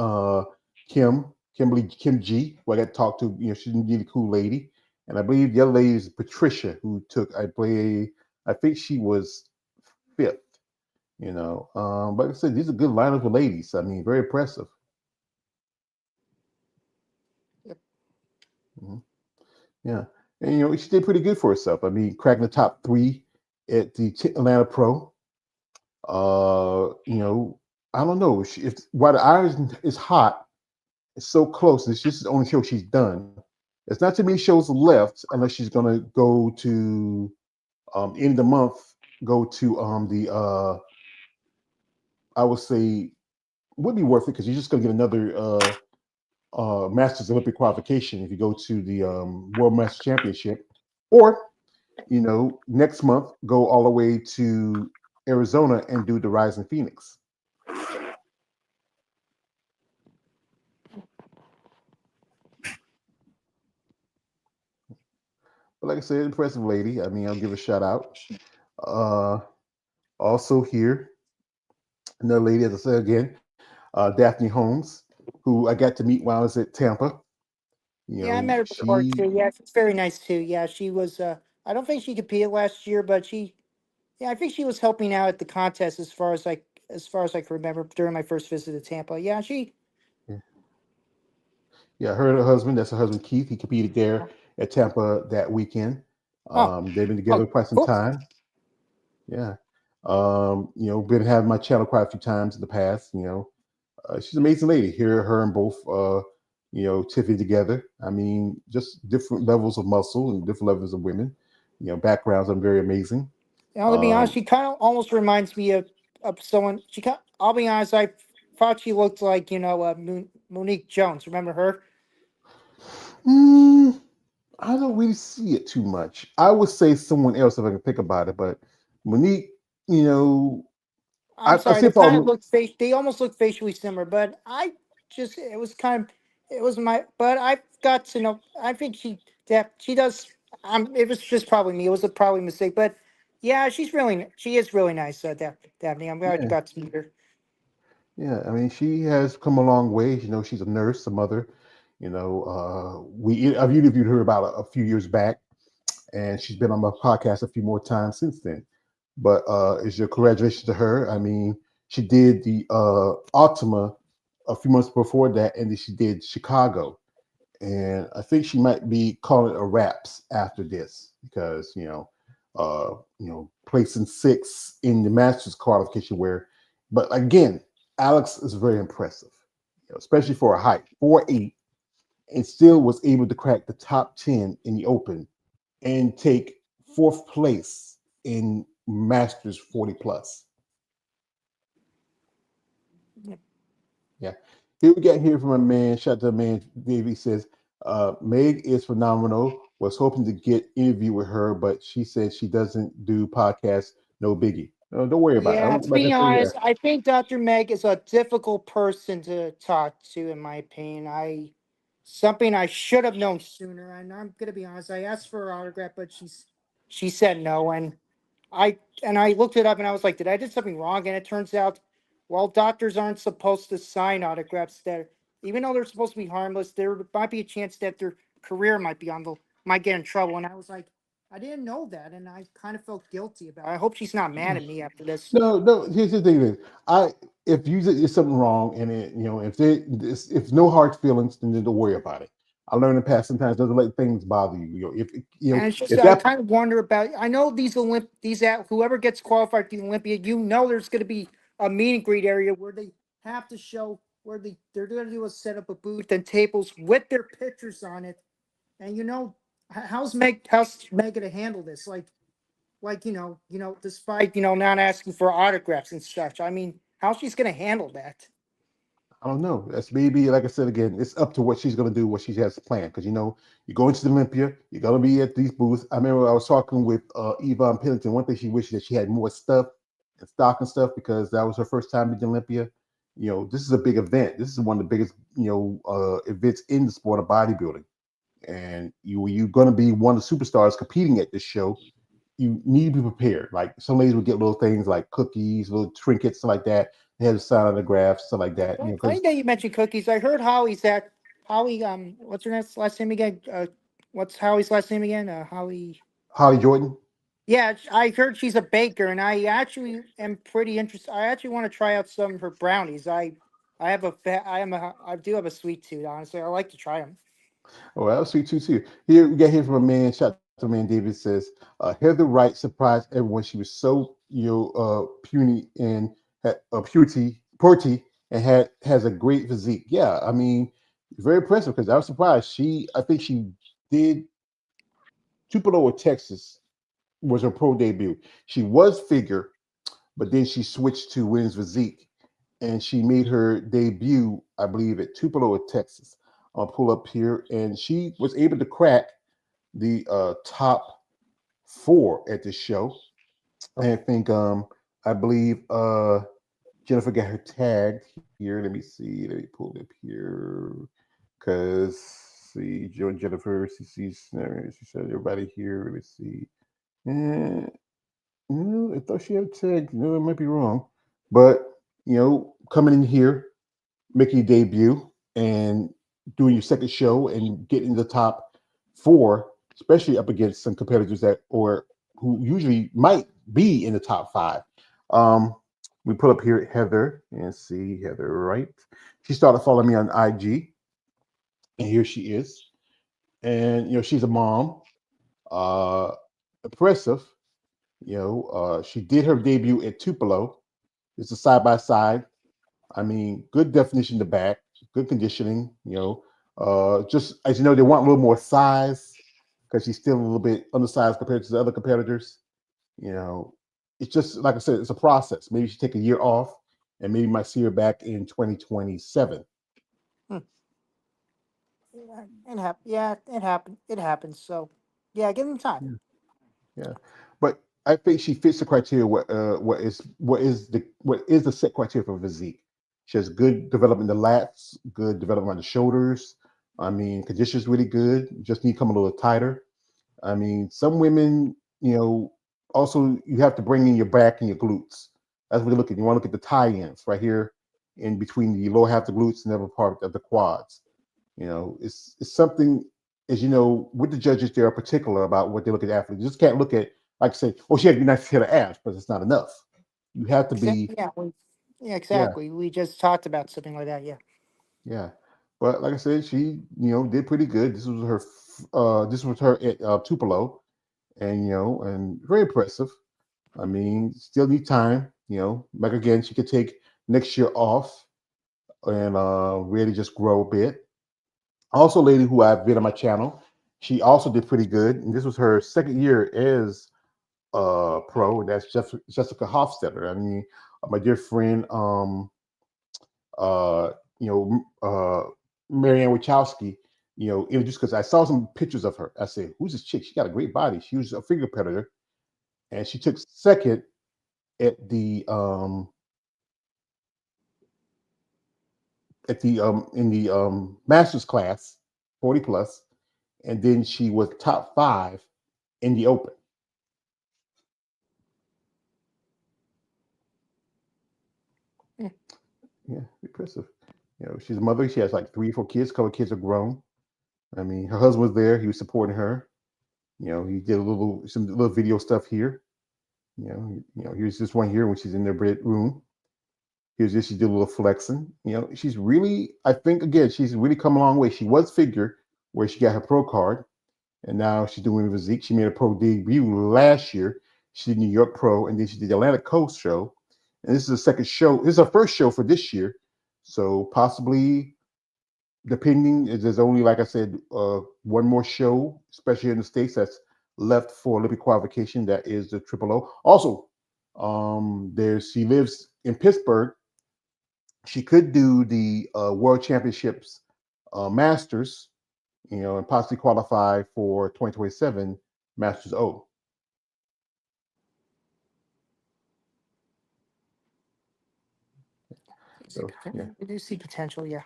Kimberly G, who I got to talk to. She's a really cool lady. And I believe the other lady is Patricia, who took, I think she was fifth, But like I said, these are good lineup of ladies. I mean, very impressive. Yep. Mhm. Yeah. And, she did pretty good for herself. I mean, cracking the top three at the Atlanta Pro. I don't know. If while the Iron is hot, it's so close. This is the only show she's done. It's not too many shows left unless she's gonna go to end of the month. Go to the I would say would be worth it because you're just gonna get another Masters Olympic qualification if you go to the World Master Championship, or next month go all the way to Arizona and do the Rising Phoenix. But like I said, impressive lady. I mean, I'll give a shout out. Uh, Also here, another lady, as I said again, Daphne Holmes, who I got to meet while I was at Tampa. Yeah, I met her before She, too. Yeah, she's very nice too. Yeah, she was. I don't think she competed last year, but yeah, I think she was helping out at the contest as far as I can remember during my first visit to Tampa. yeah, her and her husband, that's her husband Keith, he competed there at Tampa that weekend. Oh, They've been together oh, quite some cool. time. Yeah. Been having my channel quite a few times in the past. She's an amazing lady. Here, her and both, Tiffany together. I mean, just different levels of muscle and different levels of women. Backgrounds are very amazing. To be honest, Um, she kind of almost reminds me of someone. I'll be honest, I thought she looked like Monique Jones. Remember her? mm, I don't really see it too much. I would say someone else if I can think about it, but Monique, you know, I'm I sorry, say they kind of probably look they almost look facially similar, but I just it was kind of it was my but I got to know I think she does it was just probably me. It was probably a mistake, but yeah, she is really nice, Daphne. I'm glad you yeah, got to meet her. yeah. I mean, she has come a long way. She's a nurse, a mother. I've interviewed her about a few years back, and she's been on my podcast a few more times since then. But it's your congratulations to her. I mean, she did the Optima a few months before that, and then she did Chicago. And I think she might be calling it a wraps after this because placing six in the Masters qualification. But again, Alex is very impressive, especially for a height 4'8", and still was able to crack the top 10 in the Open and take fourth place in Masters 40 plus. Yep. Yeah. Here we got here from a man. Shout out to the man. Davey says, Meg is phenomenal. Was hoping to get interview with her, but she said she doesn't do podcasts. No biggie. No, don't worry about it. Yeah, to Like I be say, yeah. honest, I think Dr. Meg is a difficult person to talk to, in my opinion. Something I should have known sooner. And I'm gonna be honest, I asked for her autograph, but she said no. And I looked it up and I was like, did I did something wrong? And it turns out, well, doctors aren't supposed to sign autographs that even though they're supposed to be harmless, there might be a chance that their career might get in trouble. And I was like, I didn't know that, and I kind of felt guilty about it. I hope she's not mad at me after this. No, no. Here's the thing: is I if you did something wrong, and if no hard feelings, then don't worry about it. I learned in the past sometimes doesn't let things bother you. And it's just If I that kind of wonder about. I know whoever gets qualified for the Olympia, there's going to be a meet and greet area where they have to show where they're going to do a set up a booth and tables with their pictures on it. And how's Meg going to handle this? Like despite not asking for autographs and such. I mean, how's she's going to handle that? I don't know. That's maybe, like I said again, it's up to what she's going to do, what she has planned. Because you're going to the Olympia, you're going to be at these booths. I remember I was talking with Yvonne Pennington. One thing she wished that she had more stuff and stock and stuff because that was her first time at the Olympia. This is a big event. This is one of the biggest, events in the sport of bodybuilding. And you're going to be one of the superstars competing at this show. You need to be prepared. Like some ladies would get little things like cookies, little trinkets, stuff like that. They have to sign autographs, stuff like that. Well, funny Because that you mentioned cookies. I heard Holly. What's her last name again? What's Holly's last name again? Holly. Holly Jordan. Yeah, I heard she's a baker, and I actually am pretty interested. I actually want to try out some of her brownies. I do have a sweet tooth. Honestly, I like to try them. Oh, that was sweet too. Here we got here from a man. Shout out to man David says Heather Wright surprised everyone. She was so puny and had purity, and has a great physique. Yeah, I mean, very impressive because I was surprised. I think she did Tupelo, Texas was her pro debut. She was figure, but then she switched to women's physique, and she made her debut, I believe, at Tupelo, Texas. I'll pull up here, and she was able to crack the top four at the show. I think, I believe Jennifer got her tagged here. Let me see. Let me pull it up here because see, Joe and Jennifer, she said everybody here. Let me see. And no, I thought she had a tag. No, I might be wrong. But, coming in here, making your debut and doing your second show and getting the top four, especially up against some competitors who usually might be in the top five. Um, we put up here Heather and see Heather, right? She started following me on IG, and here she is. and she's a mom, uh, impressive. She did her debut at Tupelo. It's a side by side. I mean, good definition in the back, good conditioning. Just as you know, they want a little more size because she's still a little bit undersized compared to the other competitors. You know, it's just like I said, it's a process. Maybe she take a year off, and maybe might see her back in 2027. Hmm. Yeah, yeah, it happened. It happens. So, yeah, give them time. Yeah, yeah. But I think she fits the criteria. What is the set criteria for physique? She has good development in the lats, good development on the shoulders. I mean, condition's really good. Just need to come a little tighter. I mean, some women, also you have to bring in your back and your glutes. That's what you look at. You want to look at the tie-ins right here in between the lower half of the glutes and the upper part of the quads. It's something, as you know, with the judges, they are particular about what they look at athletes. You just can't look at, like I say, oh, she had to be nice to hit her ass, but it's not enough. You have to be, Yeah, yeah, yeah, exactly. We just talked about something like that. Yeah. yeah. But like I said, she, did pretty good. This was her at Tupelo, and and very impressive. I mean, still need time. Like again, she could take next year off and really just grow a bit. Also, a lady who I've been on my channel, she also did pretty good, and this was her second year as pro, and that's Jessica Hofstetter. I mean, my dear friend, uh, you know, Marianne Wachowski, introduced because I saw some pictures of her. I said, "Who's this chick? She got a great body. She was a figure competitor, and she took second at the in the master's class, 40 plus, and then she was top 5 in the open. Hmm. Yeah, impressive. She's a mother. She has like 3 or 4 kids. A couple of kids are grown. I mean, her husband was there. He was supporting her. He did some little video stuff here. Here's this one here when she's in their bedroom. Here's this. She did a little flexing. She's really. I think again, she's really come a long way. She was figure where she got her pro card, and now she's doing physique. She made a pro debut last year. She did New York Pro, and then she did the Atlantic Coast show. And this is the second show. This is her first show for this year. So possibly, depending, there's only, like I said, one more show, especially in the States, that's left for Olympic qualification. That is the Triple O. Also, she lives in Pittsburgh. She could do the World Championships Masters, and possibly qualify for 2027 Masters O. So yeah, We do see potential. Yeah.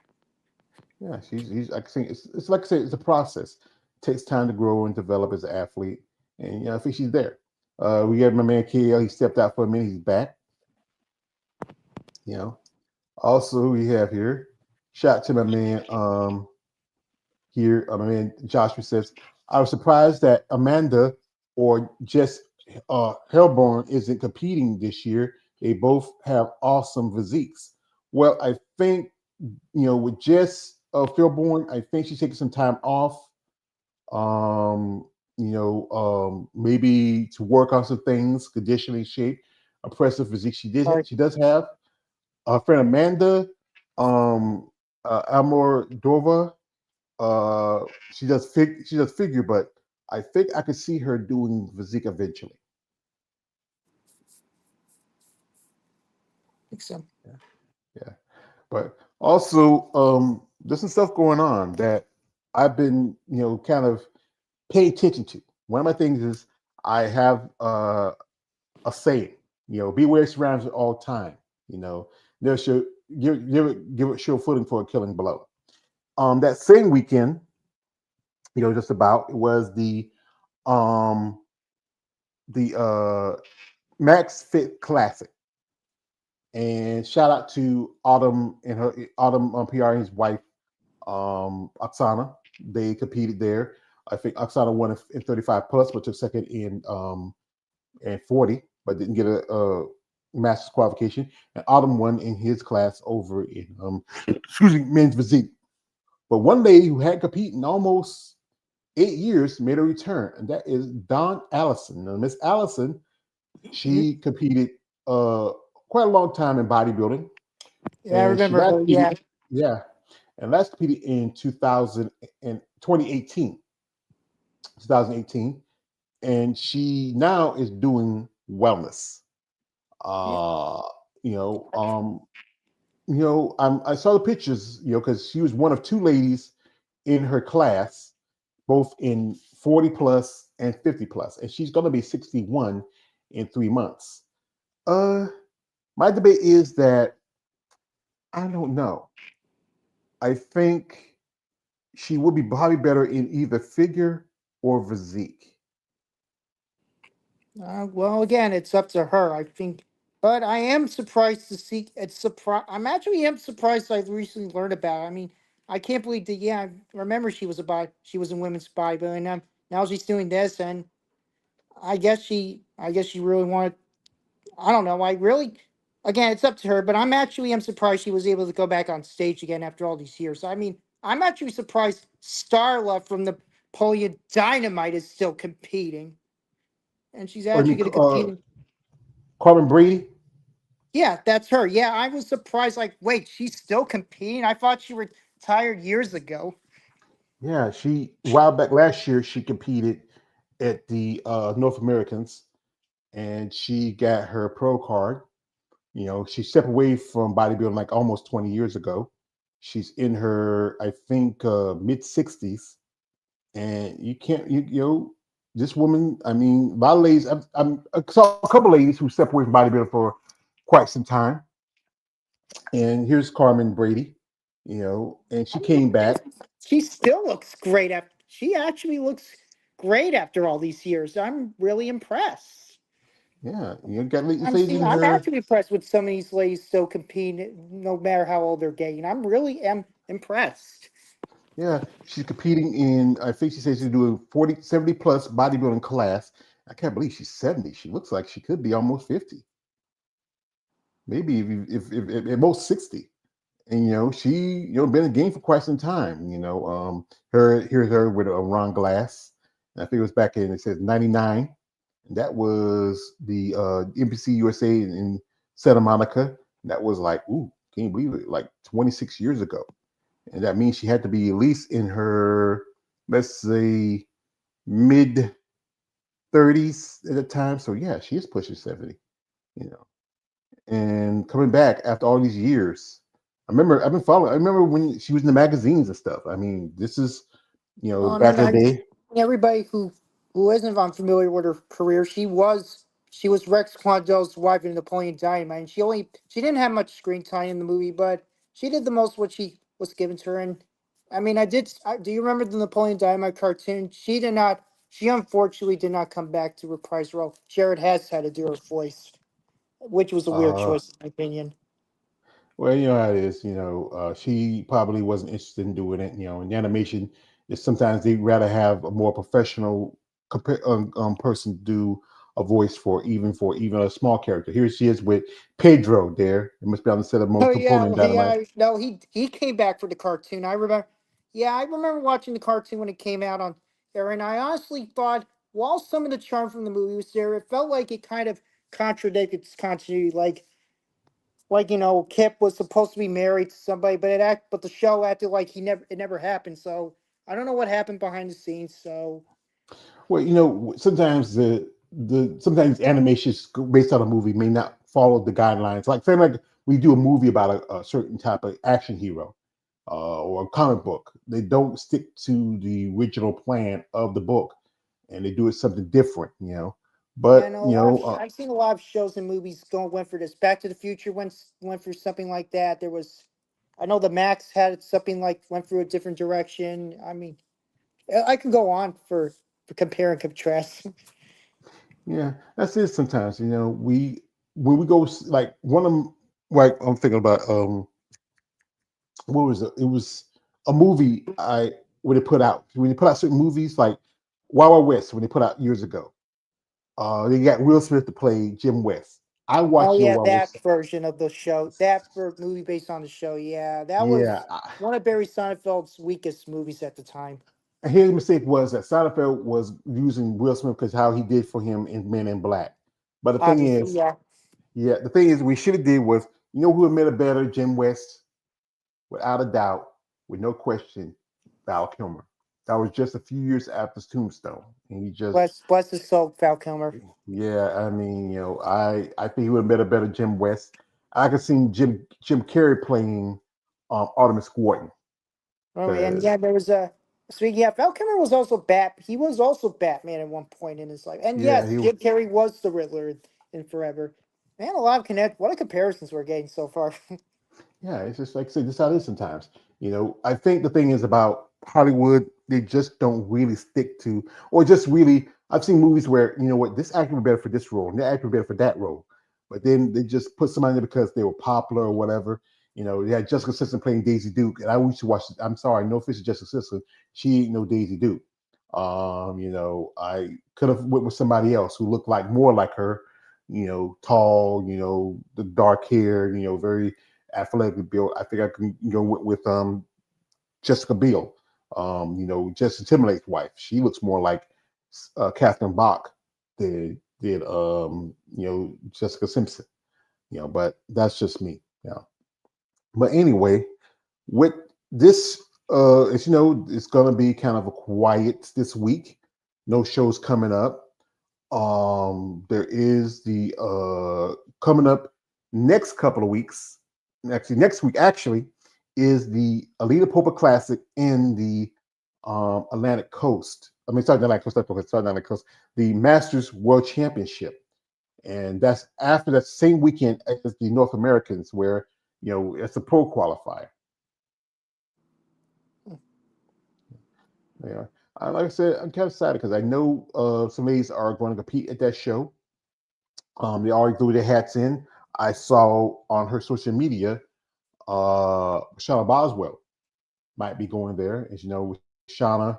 yeah, she's. I think it's like I said, it's a process. It takes time to grow and develop as an athlete, and I think she's there. We got my man KL. He stepped out for a minute. He's back. You know. Also, we have here. Shout out to my man. Here, my man Joshua says, I was surprised that Amanda or Jess Hellborn isn't competing this year. They both have awesome physiques. Well, I think with Jess Philborn, I think she's taking some time off. Maybe to work on some things, conditioning, shape, impressive physique. Sorry. She does have her friend Amanda, Amor. Uh, she does figure, but I think I could see her doing physique eventually. I think so. Yeah, yeah. But also, there's some stuff going on that I've been, kind of paying attention to. One of my things is I have a saying, beware surroundings at all time. There should give it sure footing for a killing blow. That same weekend, just about it was um the Max Fit Classic. And shout out to Autumn and her Autumn PR and his wife, Oksana. They competed there. I think Oksana won in 35 plus, but took second in 40, but didn't get a master's qualification. And Autumn won in his class over in excuse me, men's physique. But one lady who had competed and almost 8 years, made a return, and that is Dawn Allison. Now, Miss Allison, she competed uh, quite a long time in bodybuilding, Yeah, I and she remember last her. competed, Yeah. yeah, and last competed in 2000 and 2018, 2018, and she now is doing wellness. Yeah. Uh, you know, I saw the pictures, because she was one of two ladies in her class, both in 40 plus and 50 plus, and she's going to be 61 in 3 months. Uh, my debate is that I don't know. I think she would be probably better in either figure or physique. Well, again, it's up to her, I think. But I am surprised to see. It's surprise. I'm actually am surprised. I've recently learned about it. I mean, I can't believe that. Yeah, I remember she was about. She was in women's Bible, and now she's doing this, and I guess she. I guess she really wanted. I don't know. I really. Again, it's up to her. But I'm actually am surprised she was able to go back on stage again after all these years. I mean, I'm actually surprised Starla from the Napoleon Dynamite is still competing, and she's Or you actually mean going to compete. Carmen Brady? Yeah, that's her. Yeah, I was surprised. Like, wait, she's still competing? I thought she retired years ago. Yeah, she a while back last year she competed at the North Americans, and she got her pro card. She stepped away from bodybuilding like almost 20 years ago. She's in her, I think, mid 60s, and you can't, this woman. I mean, a lot of ladies. I saw a couple ladies who stepped away from bodybuilding for quite some time, and here's Carmen Brady. And she I'm came back. She still looks great after. She actually looks great after all these years. I'm really impressed. Yeah, you got these ladies in I'm her. actually impressed with some of these ladies still competing, no matter how old they're getting. I'm really am impressed. Yeah, she's competing in. I think she says she's doing 40, 70 plus bodybuilding class. I can't believe she's 70. She looks like she could be almost 50, maybe if at most 60. And she been in the game for quite some time. Here's her with a Ron Glass. I think it was back in, it says 99. And that was the NBC USA in Santa Monica. That was like, ooh, can you believe it? Like 26 years ago. And that means she had to be at least in her, let's say, mid 30s at the time. So yeah, she is pushing 70. You know, and coming back after all these years. I've been following. I remember when she was in the magazines and stuff. I mean, this is Well, I back mean, in the day. everybody who isn't unfamiliar with her career, she was Rex Quandel's wife in Napoleon Dynamite. And she didn't have much screen time in the movie, but she did the most what she was given to her. And I mean, do you remember the Napoleon Dynamite cartoon? She did not. She unfortunately did not come back to reprise her role. Jared has had to do her voice, which was a weird Uh, choice in my opinion. well, you know how it is. She probably wasn't interested in doing it. In the animation, is sometimes they'd rather have a more professional person do a voice for even a small character. Here she is with Pedro. There, it must be on the set of Oh yeah, Napoleon Dynamite. yeah. No, he came back for the cartoon. I remember. Yeah, I remember watching the cartoon when it came out on there, and I honestly thought, while some of the charm from the movie was there, it felt like it kind of contradicted its continuity. Like Kip was supposed to be married to somebody, but the show acted like it never happened. So I don't know what happened behind the scenes. So Well, sometimes sometimes animations based on a movie may not follow the guidelines. Like say like we do a movie about a certain type of action hero or a comic book. They don't stick to the original plan of the book, and they do it something different. yeah, I But know I've seen a lot of shows and movies went for this. Back to the Future went for something like that. There was, I know the Max had something like went through a different direction. I mean, I can go on for compare and contrast. yeah, that's it. Sometimes we when we go like one of them. Like I'm thinking about what was it? It was a movie I when they put out certain movies like Wild Wild West when they put out years ago. They got Will Smith to play Jim West. I Oh watched Will yeah, Wild that West. version of the show, that movie based on the show. Yeah, that Yeah, was one of Barry Sonnenfeld's weakest movies at the time. his mistake was that Seinfeld was using Will Smith because how he did for him in Men in Black. But the thing Obviously, is, yeah. yeah, the thing is, we should have did was, you know, who would have made it better? Jim West, without a doubt, with no question, Val Kilmer. That was just a few years after Tombstone, and he just, Bless his soul, Val Kilmer. yeah, I mean, you know, I think he would have been a better Jim West. I could see Jim Carrey playing Artemis Gordon Oh, and because yeah, there was a. Speaking, yeah, Val Kilmer was also Bat. He was also Batman at one point in his life. And yeah, yes, he Jim Carrey was the Riddler in Forever. Man, a lot of connect. What a comparisons we're getting so far. yeah, it's just like I said, this is how it is sometimes. You know, I think the thing is about Hollywood, they just don't really stick to, or just really. I've seen movies where you know what, this actor would be better for this role, and that actor would be better for that role, but then they just put somebody there because they were popular or whatever. You know, they had Jessica Simpson playing Daisy Duke, and I used to watch. I'm sorry, no offense to Jessica Simpson, she ain't no Daisy Duke. You know, I could have went with somebody else who looked like more like her. You know, tall. You know, the dark hair. You know, very athletically built. I think I can go with Jessica Biel. You know, Justin Timberlake's wife. She looks more like Catherine Bach did you know, Jessica Simpson. You know, but that's just me. Yeah. But anyway, with this, as you know, it's gonna be kind of a quiet this week. No shows coming up. There is the coming up next couple of weeks. Actually, next week actually is the Alita Popa Classic in the Atlantic Coast. I mean, sorry, the Atlantic Coast, sorry, the Atlantic Coast. The Masters World Championship, and that's after that same weekend as the North Americans, where you know it's a pro qualifier. Yeah, like I said, I'm kind of excited because I know some of these are going to compete at that show. They already threw their hats in. I saw on her social media, Shauna Boswell might be going there. As you know, with Shauna,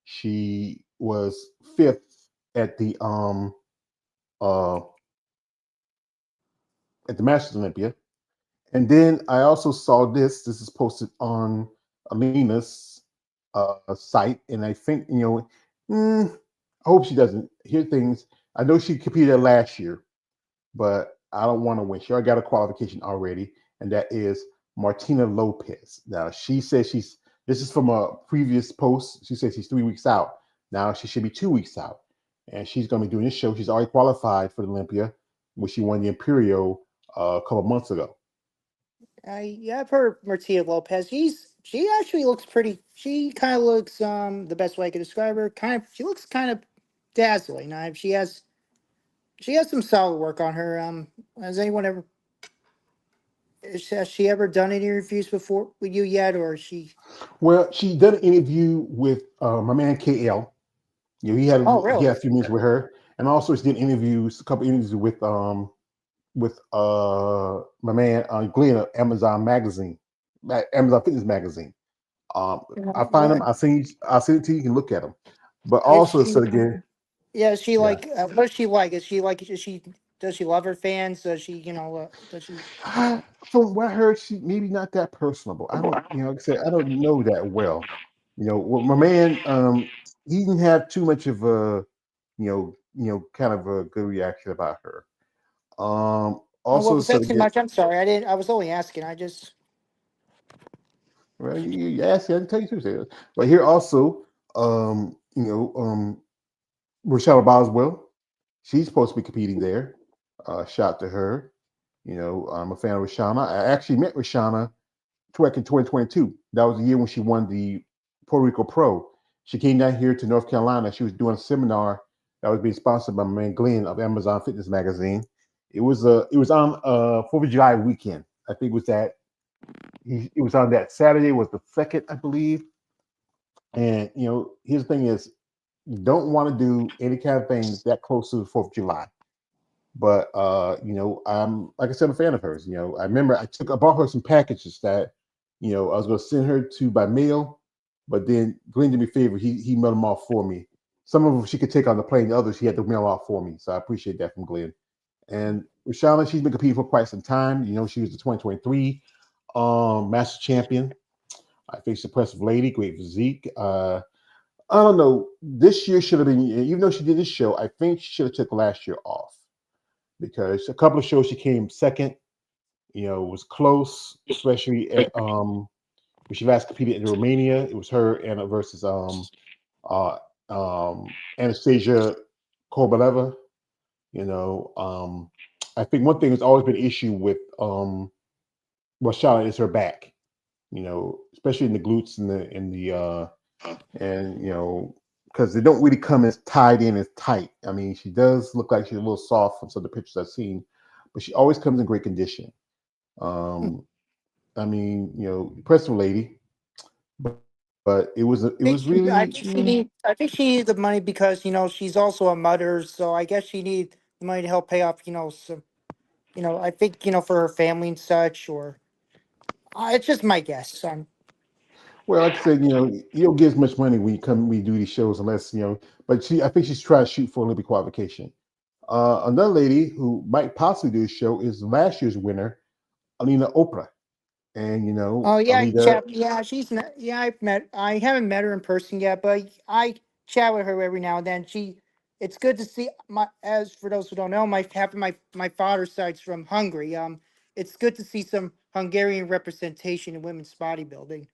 she was fifth at uh, at the Masters Olympia. And then I also saw this. This is posted on Alina's site, and I think you know, I hope she doesn't hear things. I know she competed last year, but I don't want to win. She already got a qualification already, and that is Martina Lopez. Now she says she's. This is from a previous post. She says she's 3 weeks out. Now she should be 2 weeks out, and she's going to be doing this show. She's already qualified for the Olympia, which she won the Imperial a couple months ago. Yeah, I've heard Martia Lopez. She actually looks pretty. She kind of looks the best way I could describe her. She looks kind of dazzling. She has some solid work on her. Has anyone ever has she ever done any reviews before with you yet, or is she? Well, she did an interview with my man KL. You know, Oh, he really? had a few minutes with her, and also she did interviews, a couple interviews with my man Glenn of Amazon Magazine, Amazon Fitness Magazine. Um, I find Yeah. them. I'll send it to you. You can look at them. But Is also, she? so again, Yeah. Is she yeah. like? What is she like? Is she like? Is she? Does she love her fans? Does she? Does she? From what I heard, she maybe not that personable. I don't, you know, like I said, I don't know that well. You know, well, my man, he didn't have too much of a, kind of a good reaction about her. Oh, well, Also, was so that to too get, much? I'm sorry. I didn't. I was only asking. I just. well, you ask, I can tell you too. But here also, Rochelle Boswell, she's supposed to be competing there. Shout to her. You know, I'm a fan of Rashana. I actually met Rashana back in 2022. That was the year when she won the Puerto Rico Pro. She came down here to North Carolina. She was doing a seminar that was being sponsored by my man Glenn of Amazon Fitness Magazine. It was on 4th of July weekend. I think it was it was on that Saturday was the second, I believe. And you know, here's the thing is you don't want to do any kind of thing that close to the 4th of July. But you know, I'm like I said, I'm a fan of hers. You know, I bought her some packages that, you know, I was gonna send her to by mail, but then Glenn did me a favor, he mailed them off for me. Some of them she could take on the plane, the others she had to mail off for me. So I appreciate that from Glenn. And Rashana, she's been competing for quite some time. You know, she was the 2023 Master Champion. I faced impressive lady, great physique. I don't know. This year should have been, even though she did this show, I think she should have took last year off because a couple of shows she came second. Was close, especially at when she last competed in Romania. It was her and versus uh Anastasia Korbaleva. You know, I think one thing that's always been an issue with Charlotte is her back. Especially in the glutes and the and because they don't really come as tied in as tight. I mean, she does look like she's a little soft from some of the pictures I've seen, but she always comes in great condition. Um, I mean, impressive lady, but it was I really think she needs. I think she needs the money because she's also a mother. So I guess she needs the money to help pay off. Some. I think for her family and such. Or it's just my guess. well, like I said, you don't get as much money when we do these shows unless But I think she's trying to shoot for Olympic qualification. Another lady who might possibly do a show is last year's winner, Alina Oprah. And Oh yeah, Alina, yeah, she's not. Yeah, I haven't met her in person yet, but I chat with her every now and then. It's good to see my. As for those who don't know, my father's side's from Hungary. It's good to see some Hungarian representation in women's bodybuilding.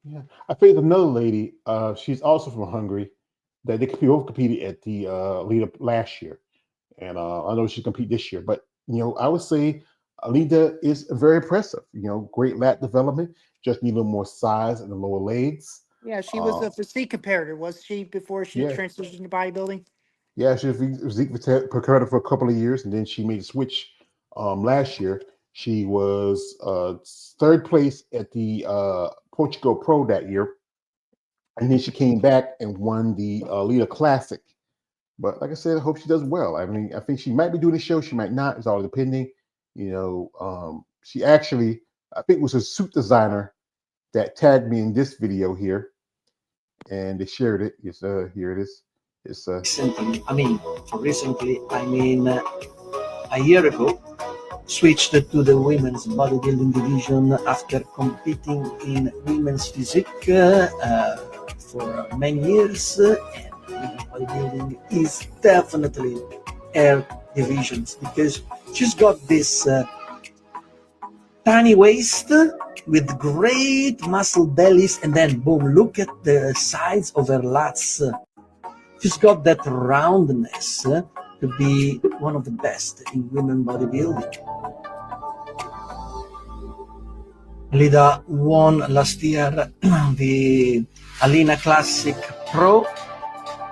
yeah, I think another lady, she's also from Hungary, that both competed at the lead up last year, and I know she compete this year. But I would say Alida is very impressive. Great lat development, just need a little more size in the lower legs. Yeah, she was Uh, a physique comparator, was she, before she yeah, transitioned to bodybuilding? yeah, she was physique competitor for a couple of years, and then she made a switch last year. She was third place at the Portugal Pro that year, and then she came back and won the Lita Classic. But like I said, I hope she does well. I mean, I think she might be doing the show. She might not. It's all depending. She actually, I think, it was a suit designer that tagged me in this video here, and they shared it. It's here it is. It's recently, a year ago, switched to the women's bodybuilding division after competing in women's physique for many years. And women's bodybuilding is definitely her divisions because she's got this tiny waist with great muscle bellies, and then boom, look at the sides of her lats. She's got that roundness to be one of the best in women bodybuilding. Lida won last year the Alina Classic Pro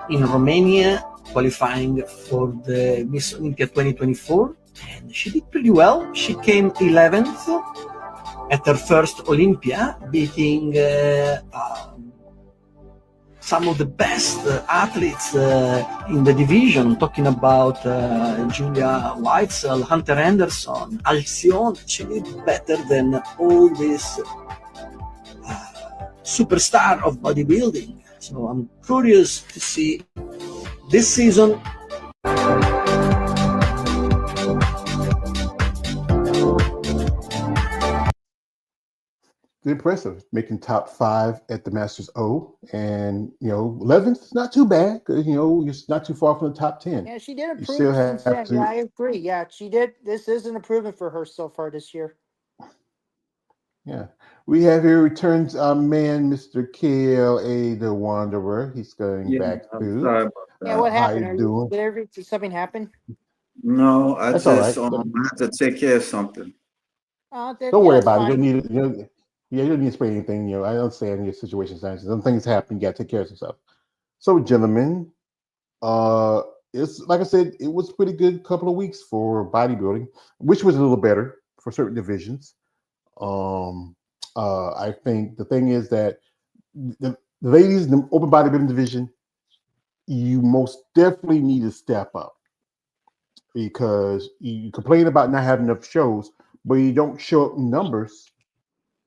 in Romania, qualifying for the Miss Olympia 2024, and she did pretty well. She came 11th at her first Olympia, beating some of the best athletes in the division, talking about Julia Weitzel, Hunter Anderson, Alcione. She did better than all these superstar of bodybuilding. So I'm curious to see this season. impressive, making top 5 at the Masters O, and 11th is not too bad because you're not too far from the top 10. Yeah, she did You still improve since have then. Yeah, to, I agree. Yeah, she did. This is an improvement for her so far this year. yeah. We have here returns our man, Mr. KLA the Wanderer. He's going Yeah, back I'm to. sorry about Yeah, that. what How you happened? doing? Did something happen? No, I That's all just right. had to take care of something. Don't Yeah, worry that's about it. You don't fine. need it. Yeah, you don't need to explain anything. I understand your situation. Some things happen. You got to take care of yourself. So, gentlemen, uh, it's like I said, it was a pretty good couple of weeks for bodybuilding, which was a little better for certain divisions. Um, I think the thing is that the ladies in the open bodybuilding division, you most definitely need to step up because you complain about not having enough shows, but you don't show up in numbers.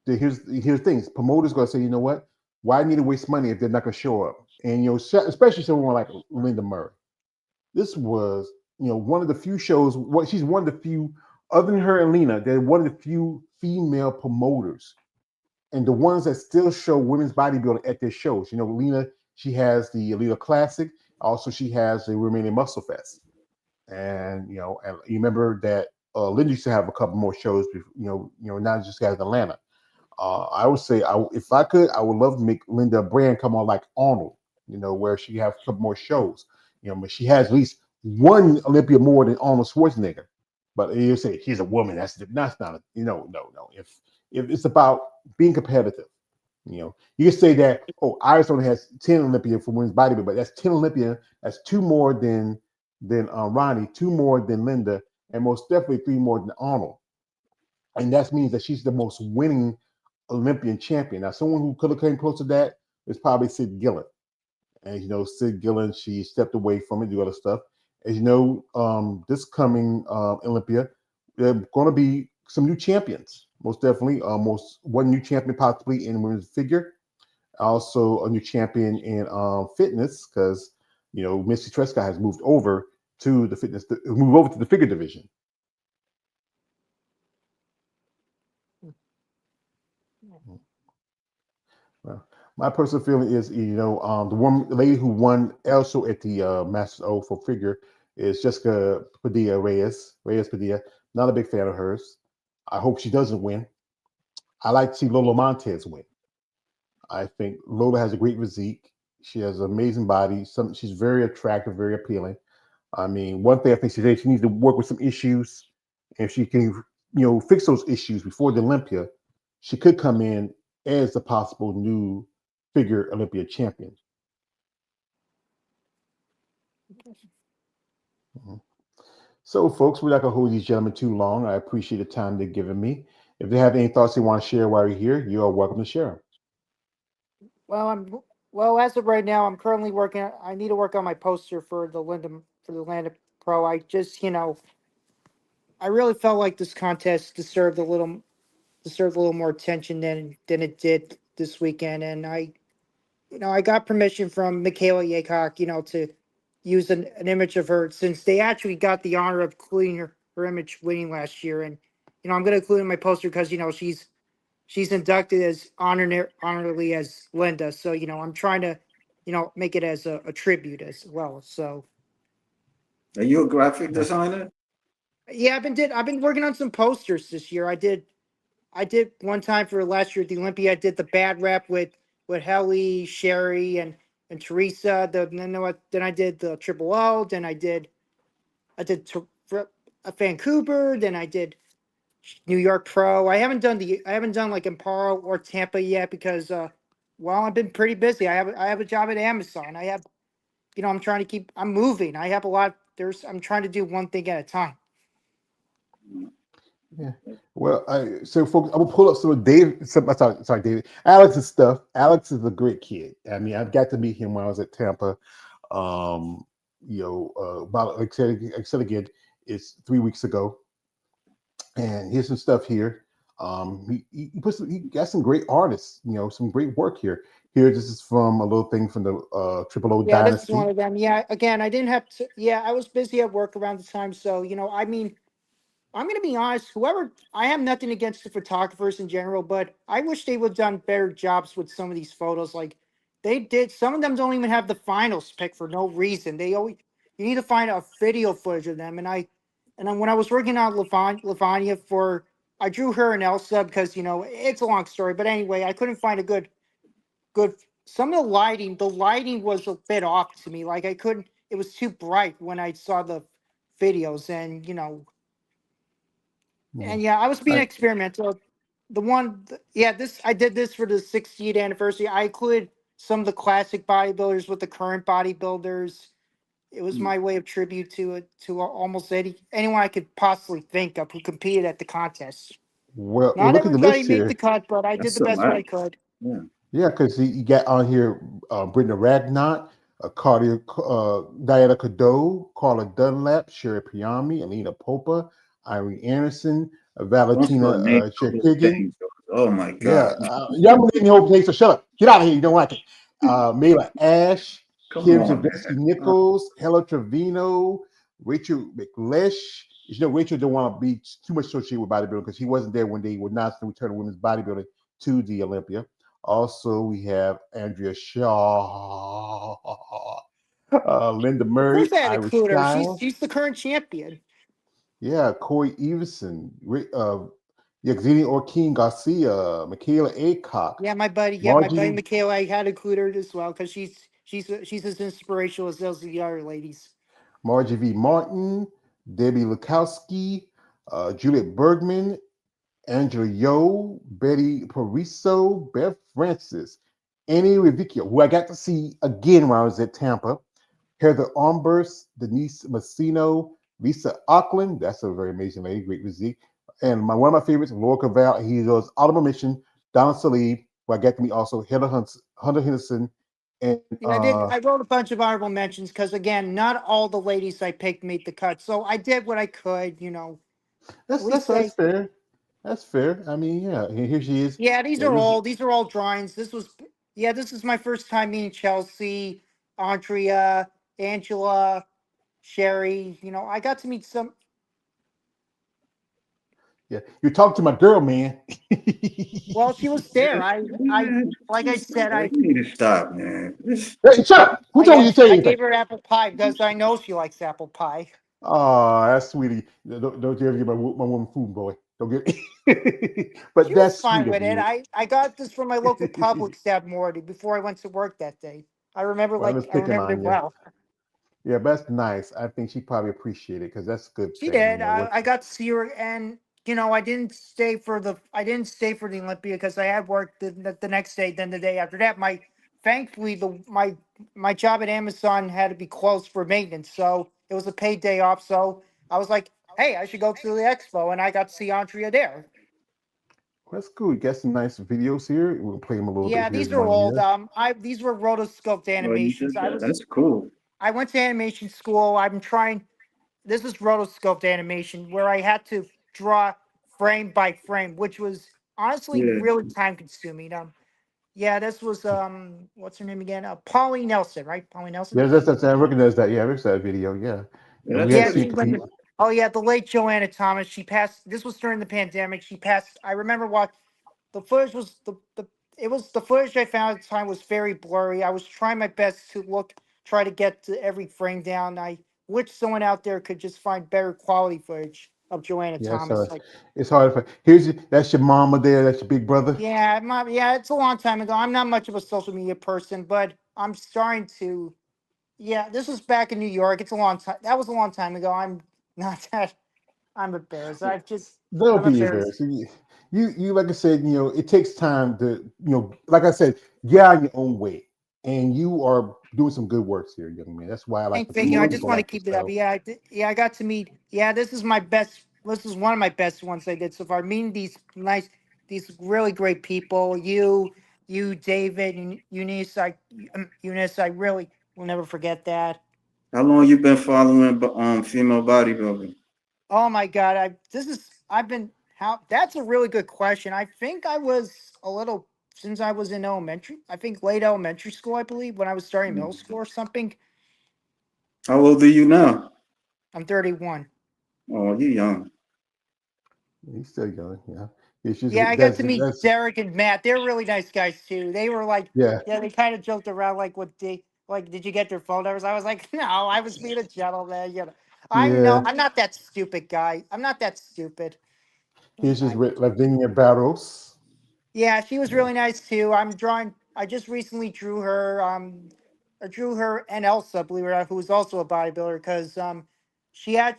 Here's the things. Promoters gonna say, you know what? Why need to waste money if they're not gonna show up? And especially someone like Linda Murray. This was, one of the few shows. What she's one of the few, other than her and Lena, they're one of the few female promoters, and the ones that still show women's bodybuilding at their shows. Lena She has the Alita Classic. Also, she has the Remaining Muscle Fest. And and you remember that Linda used to have a couple more shows. Now just has Atlanta. I would say, if I could, I would love to make Linda Brand come on like Arnold. Where she have a couple more shows. But she has at least one Olympia more than Arnold Schwarzenegger. But you say she's a woman. That's not a no. If it's about being competitive, you can say that. Oh, Iris only has 10 Olympia for women's bodybuilding, but that's 10 Olympia. That's two more than Ronnie, two more than Linda, and most definitely three more than Arnold. And that means that she's the most winning Olympian champion. Now, someone who could have came close to that is probably Sid Gillen. And Sid Gillen, she stepped away from it, do other stuff. As you know, this coming Olympia, there are going to be some new champions. Most definitely, almost one new champion possibly in women's figure. Also, a new champion in fitness because Missy Trescott has moved over to the figure division. Well, my personal feeling is, the one lady who won also at the Masters O for figure is Jessica Padilla Reyes Padilla. Not a big fan of hers. I hope she doesn't win. I like to see Lola Montez win. I think Lola has a great physique. She has an amazing body. She's very attractive, very appealing. I mean, one thing I think she needs to work with some issues. If she can, fix those issues before the Olympia, she could come in as a possible new figure Olympia champion. Mhm. So, folks, we're not going to hold these gentlemen too long. I appreciate the time they've given me. If they have any thoughts they want to share while you're here, you are welcome to share them. Well, as of right now, I'm currently working. I need to work on my poster for the Linda Pro. I really felt like this contest deserved a little more attention than it did this weekend, and I got permission from Michaela Yaycock, to use an image of her since they actually got the honor of including her image winning last year, and I'm going to include in my poster because she's inducted as honorably as Linda. So, I'm trying to, make it as a tribute as well. So, Are you a graphic designer? yeah, I've been working on some posters this year. I did one time for last year at the Olympia. I did the bad rap with Helly, Sherry, and Teresa. Then I did the Triple O. Then I did Vancouver. Then I did New York Pro. I haven't done like Amparo or Tampa yet because I've been pretty busy. I have a job at Amazon. I have I'm trying to I'm moving. I have a lot I'm trying to do one thing at a time. Yeah. Well, so folks, I will pull up some of David. Sorry, David. Alex's stuff. Alex is a great kid. I mean, I've got to meet him when I was at Tampa. About like I said again, it's 3 weeks ago, and here's some stuff here. He got some great artists. Some great work here. Here, this is from a little thing from the Triple O Yeah, this is one Dynasty. of them. Yeah, again, I didn't have to. Yeah, I was busy at work around the time, so I mean, I'm gonna be honest. I have nothing against the photographers in general, but I wish they would have done better jobs with some of these photos. Like they did. Some of them don't even have the finals pick for no reason. You need to find a video footage of them. And when I was working on Lavanya I drew her and Elsa because it's a long story, but anyway, I couldn't find a good. Some of the lighting was a bit off to me. Like I couldn't. It was too bright when I saw the videos, and Mhm. and yeah, I was being I, experimental. This I did this for the 60th anniversary. I included some of the classic bodybuilders with the current bodybuilders. It was my way of tribute to almost anyone I could possibly think of who competed at the contest. well, Not look at the everybody list made the here. cut, but I did That's the so best what much. I could. Yeah. Yeah, because you got on here Brittany Ragnott, Diana Cadot, Carla Dunlap, Sherry Piami, Alina Popa, Irene Anderson, Don't Valentina start naming those Cherkigan. things. Oh my Yeah, God. y'all believe the whole thing, so shut up. Get out of here. You don't like it. Mela Ash, Come Kim on, Zavetsky man. Nichols, Hella Trevino, Rachel McLeish. Rachel don't want to be too much associated with bodybuilding because he wasn't there when they were announcing the return of women's bodybuilding to the Olympia. Also, we have Andrea Shaw, Linda Of course, Murray, I had to Irish include her. Style. She's the current champion. Yeah, Corey Everson, Yaxini Orkin Garcia, Michaela Aycock, Yeah, my buddy. Yeah, my buddy Margie Michaela. I had to include her as well because she's as inspirational as those the other ladies. Margie V. Martin, Debbie Lukowski, Juliet Bergman, Angela Yo, Betty Pariso, Beth Francis, Annie Revicchio, who I got to see again when I was at Tampa, Heather Armburst, Denise Massino, Lisa Auckland, that's a very amazing lady, great physique, and one of my favorites, Laura Cavall, he does Autumn Mission, Donna Salib, who I got to meet also, Hunter Henderson, and Yeah, I did. I wrote a bunch of honorable mentions because again, not all the ladies I picked made the cut. So I did what I could. At that's least that's that's fair. That's fair. I mean, yeah, here she is. yeah, Yeah, this is- these are all drawings. This is my first time meeting Chelsea, Andrea, Angela, Sherry. I got to meet some. yeah, you're talking to my girl, man. Well, she was there. Like I said, You need to stop, man. Hey, shut up! Who told you to say I anything? gave her apple pie because I know she likes apple pie. Oh, that's sweetie. Don't you ever get my woman food, boy. Don't get. But She was that's fine sweet of with it. you. I got this from my local Publix that morning before I went to work that day. Well, I was I picking remembered on it you. well. Yeah, but that's nice. I think she probably appreciated it because that's a good She thing. did. I got to see her, and I didn't stay for the Olympia because I had work the next day. Then the day after that, thankfully my job at Amazon had to be closed for maintenance, so it was a paid day off. So I was like, hey, I should go to the expo, and I got to see Andrea there. That's cool. You got some nice videos here. We'll play them a little bit. Yeah, Here's these are one old. here. These were rotoscoped Well, you animations. did that. That's cool. I went to animation school. I'm trying. This is rotoscoped animation where I had to draw frame by frame, which was honestly Yeah. really time consuming. Yeah, this was what's her name again? Polly Nelson, right? Polly Nelson. Yeah, that's I recognize that. Yeah, I recognize that video. Yeah, Yeah, and we that's had Yeah, pretty seen she went. cool. Oh yeah, the late Joanna Thomas. She passed. This was during the pandemic. She passed. I remember what the footage was. It was the footage I found at the time was very blurry. I was trying my best to try to get to every frame down. I wish someone out there could just find better quality footage of Joanna yeah. So Thomas. Like, it's hard. That's your mama there. That's your big brother. yeah, it's a long time ago. I'm not much of a social media person, but I'm starting to. Yeah, this was back in New York. It's a long time. That was a long time ago. I'm not that. I'm embarrassed. They'll I'm be embarrassed. embarrassed. Like I said, it takes time to, like I said, get out your own way, and you are doing some good works here, young man. That's why I like to Thank you. see I just people want to like keep it up. yourself. Yeah, I got to meet. Yeah, this is my best. This is one of my best ones I did so far. Meeting these really great people. David, and Eunice. I really will never forget that. How long you been following female bodybuilding? Oh my God, I've been how. That's a really good question. I think I was a little since I was in elementary. I think late elementary school. I believe when I was starting middle school or something. How old are you now? I'm 31. Oh, you young. He's still young, yeah. It's just Yeah, I got to meet that's Derek and Matt. They're really nice guys too. They were like, yeah, yeah, they kind of joked around like, did you get their phone numbers? I was like, no, I was being a gentleman. yeah. I'm not that stupid guy. I'm not that stupid. Here's just I, Lavinia Barros. yeah, she was Yeah, really nice too. I just recently drew her. I drew her and Elsa, believe it or not, who was also a bodybuilder, she had,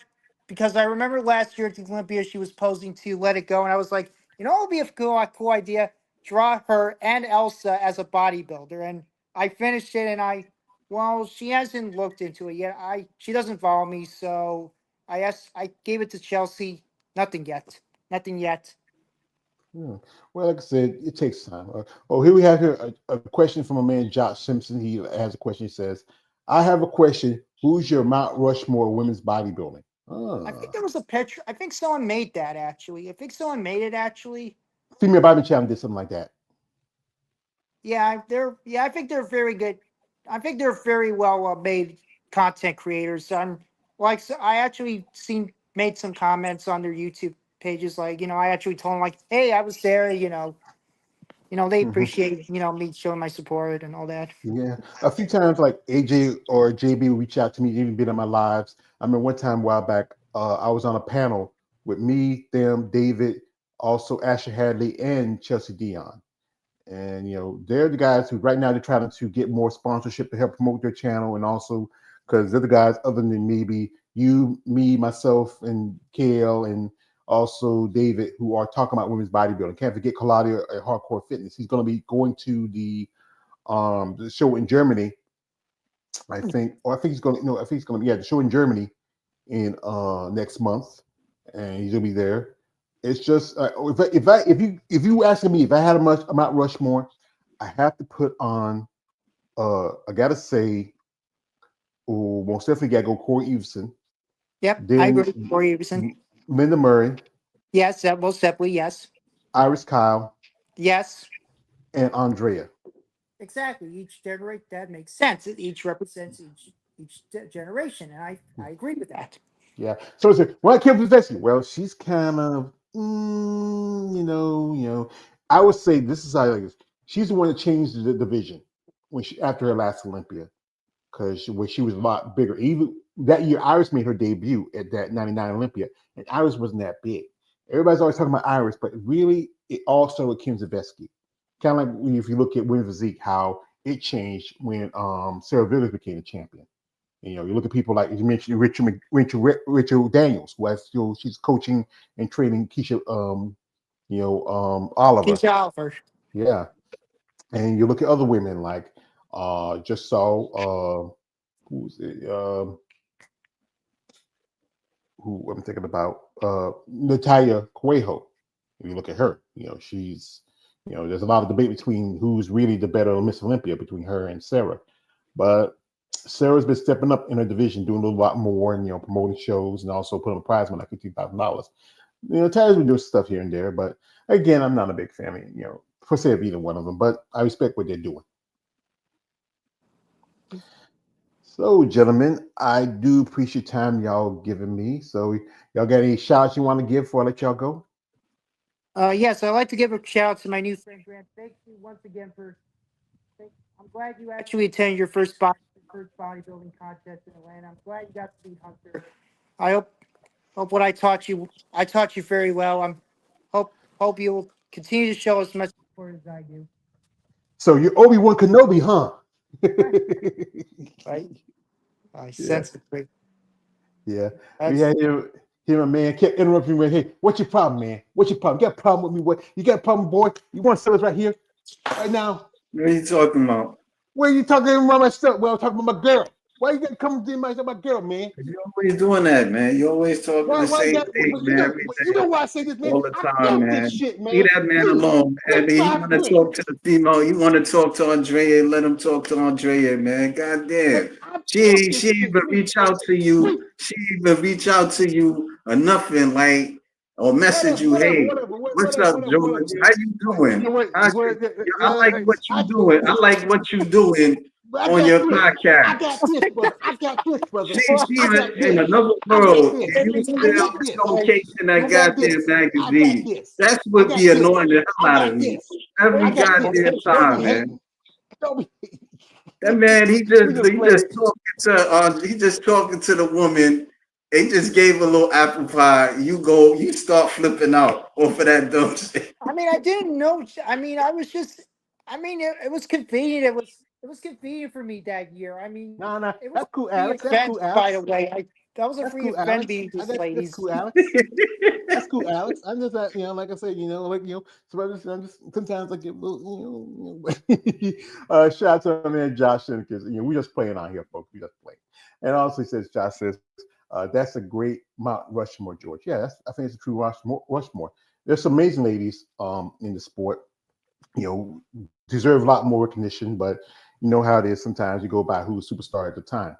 because I remember last year at the Olympia, she was posing to Let It Go, and I was like, it would be a cool idea. Draw her and Elsa as a bodybuilder, and I finished it, and well, she hasn't looked into it yet. She doesn't follow me, so I gave it to Chelsea. Nothing yet. Nothing yet. yeah. Well, like I said, it takes time. Here we have a question from a man, Josh Simpson. He has a question. He says, "I have a question. Who's your Mount Rushmore women's bodybuilding?" I think Ah, there was a picture. I think someone made that actually. I think someone made it actually. female bodybuilding challenge did something like that. I think they're very good. I think they're very well made content creators. I actually seen made some comments on their YouTube pages. Like, I actually told them like, hey, I was there. they Mhm. appreciate, me showing my support and all that. Yeah, a few times like AJ or JB will reach out to me, even been in my lives. I mean, one time a while back, I was on a panel with me, them, David, also Asher Hadley, and Chelsea Dion. And they're the guys who right now they're trying to get more sponsorship to help promote their channel, and also because they're the guys other than maybe you, me, myself, and KL, and also David, who are talking about women's bodybuilding. Can't forget Claudia at Hardcore Fitness. He's going to be going to the show in Germany, I think, or I think he's going to no, I think he's going to be the show in Germany in next month, and he's gonna be there. It's just if you asking me if I had a much Mount Rushmore, I have to put on I gotta say, oh, most definitely gotta go Corey Everson, Yep, I then agree with Corey Everson. Linda Murray, Yes, that most definitely, yes. Iris Kyle, Yes. and Andrea. Exactly. Each generate that makes sense. It each represents each generation, and I agree with that. Yeah. So it's like, well, Kim Professor. Well, she's kind of, I would say this is how like this. She's the one that changed the division when she after her last Olympia, because when she was a lot bigger. Even that year, Iris made her debut at that '99 Olympia, and Iris wasn't that big. Everybody's always talking about Iris, but really, it all started with Kim Zaveski. Kind of like if you look at women's physique, how it changed when Sarah Villers became the champion. You look at people like you mentioned Richard Daniels, who has she's coaching and training Keisha Oliver. Keisha Oliver. Yeah. And you look at other women like just saw who's it? Who I'm thinking about Natalia Cuejo. If you look at her, she's there's a lot of debate between who's really the better Miss Olympia between her and Sarah. But Sarah's been stepping up in her division, doing a little lot more, and promoting shows, and also putting a prize money like $15,000. Tyler's been doing stuff here and there, but again, I'm not a big fan of per se of either one of them. But I respect what they're doing. So, gentlemen, I do appreciate time y'all giving me. So, y'all got any shots you want to give before I let y'all go? Yes, I'd like to give a shout out to my new friend Grant. Thank you once again I'm glad you actually attended your first bodybuilding contest in Atlanta. I'm glad you got to meet Hunter. I hope what I taught you very well. Hope you will continue to show as much support as I do. So you're Obi-Wan Kenobi, huh? Right? I Yeah. sense it. Great. Yeah. We That's had here a man kept interrupting me. Hey, what's your problem, man? What's your problem? You got a problem with me? What? You got a problem, boy? You want to sell us right here, right now? What are you talking about? Where you talking about my stuff? Well, I'm talking about my girl. Why you gotta come to my girl, man? You always doing that, man. You always talking the Why you same got? thing, But man. Every you know day, why I say this, man? all the I time, felt this man. shit, man. Leave that man alone, man. He want to talk to the female. You want to talk to Andrea. Let him talk to Andrea, man. God damn. She ain't even reach out to you. She ain't even reach out to you or nothing, like, or message you. Hey, what's up, George? How you doing? I like what you doing. I like what you doing I on got your this. I podcast. got this, brother. I got this, brother. She I got in this. another I got world, this. and you I still got this. showcasing that I got goddamn this. I got magazine. this. That's I what got be this. annoying the I hell out got of me. this. I Every got this. goddamn Don't be time, man. hating. Don't be. That man, he We just just playing. he just talking to the woman. They just gave a little apple pie. You start flipping out off of that dumb shit. I mean, I didn't know. I mean, I was just. I mean, it was convenient. It was convenient for me that year. I mean, Nah. it was That's a cool, free Alex. That's event, cool, by the Alex. way. That was a That's free cool, event Alex. meeting these That's ladies. cool, Alex. That's cool, Alex. I'm just, like I said, so I'm just sometimes I get a little, shout out to my man Josh because we just playing out here, folks. We just playing. And also says Josh says that's a great Mount Rushmore, George. Yeah, I think it's a true Rushmore. There's some amazing ladies in the sport. Deserve a lot more recognition, but you know how it is. Sometimes you go by who's the superstar at the time.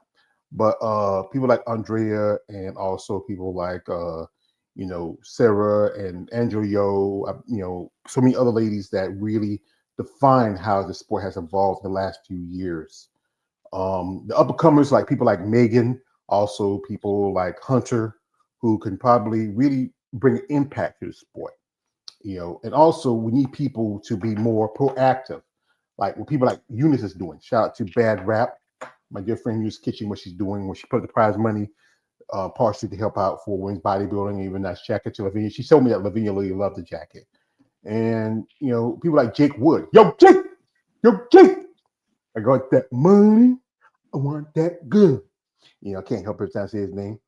But people like Andrea and also people like Sarah and Angela Yo, so many other ladies that really define how the sport has evolved in the last few years. The uppercomers like people like Megan, also people like Hunter, who can probably really bring impact to the sport. And also we need people to be more proactive, like what people like Eunice is doing. Shout out to Bad Rap, my dear friend Eunice Kitchen, what she's doing when she put the prize money partially to help out for women's bodybuilding, even nice jacket to Lavinia. She told me that Lavinia really loved the jacket. And people like Jake Wood. Yo, Jake, I got that money. I want that good. I can't help it if I say his name.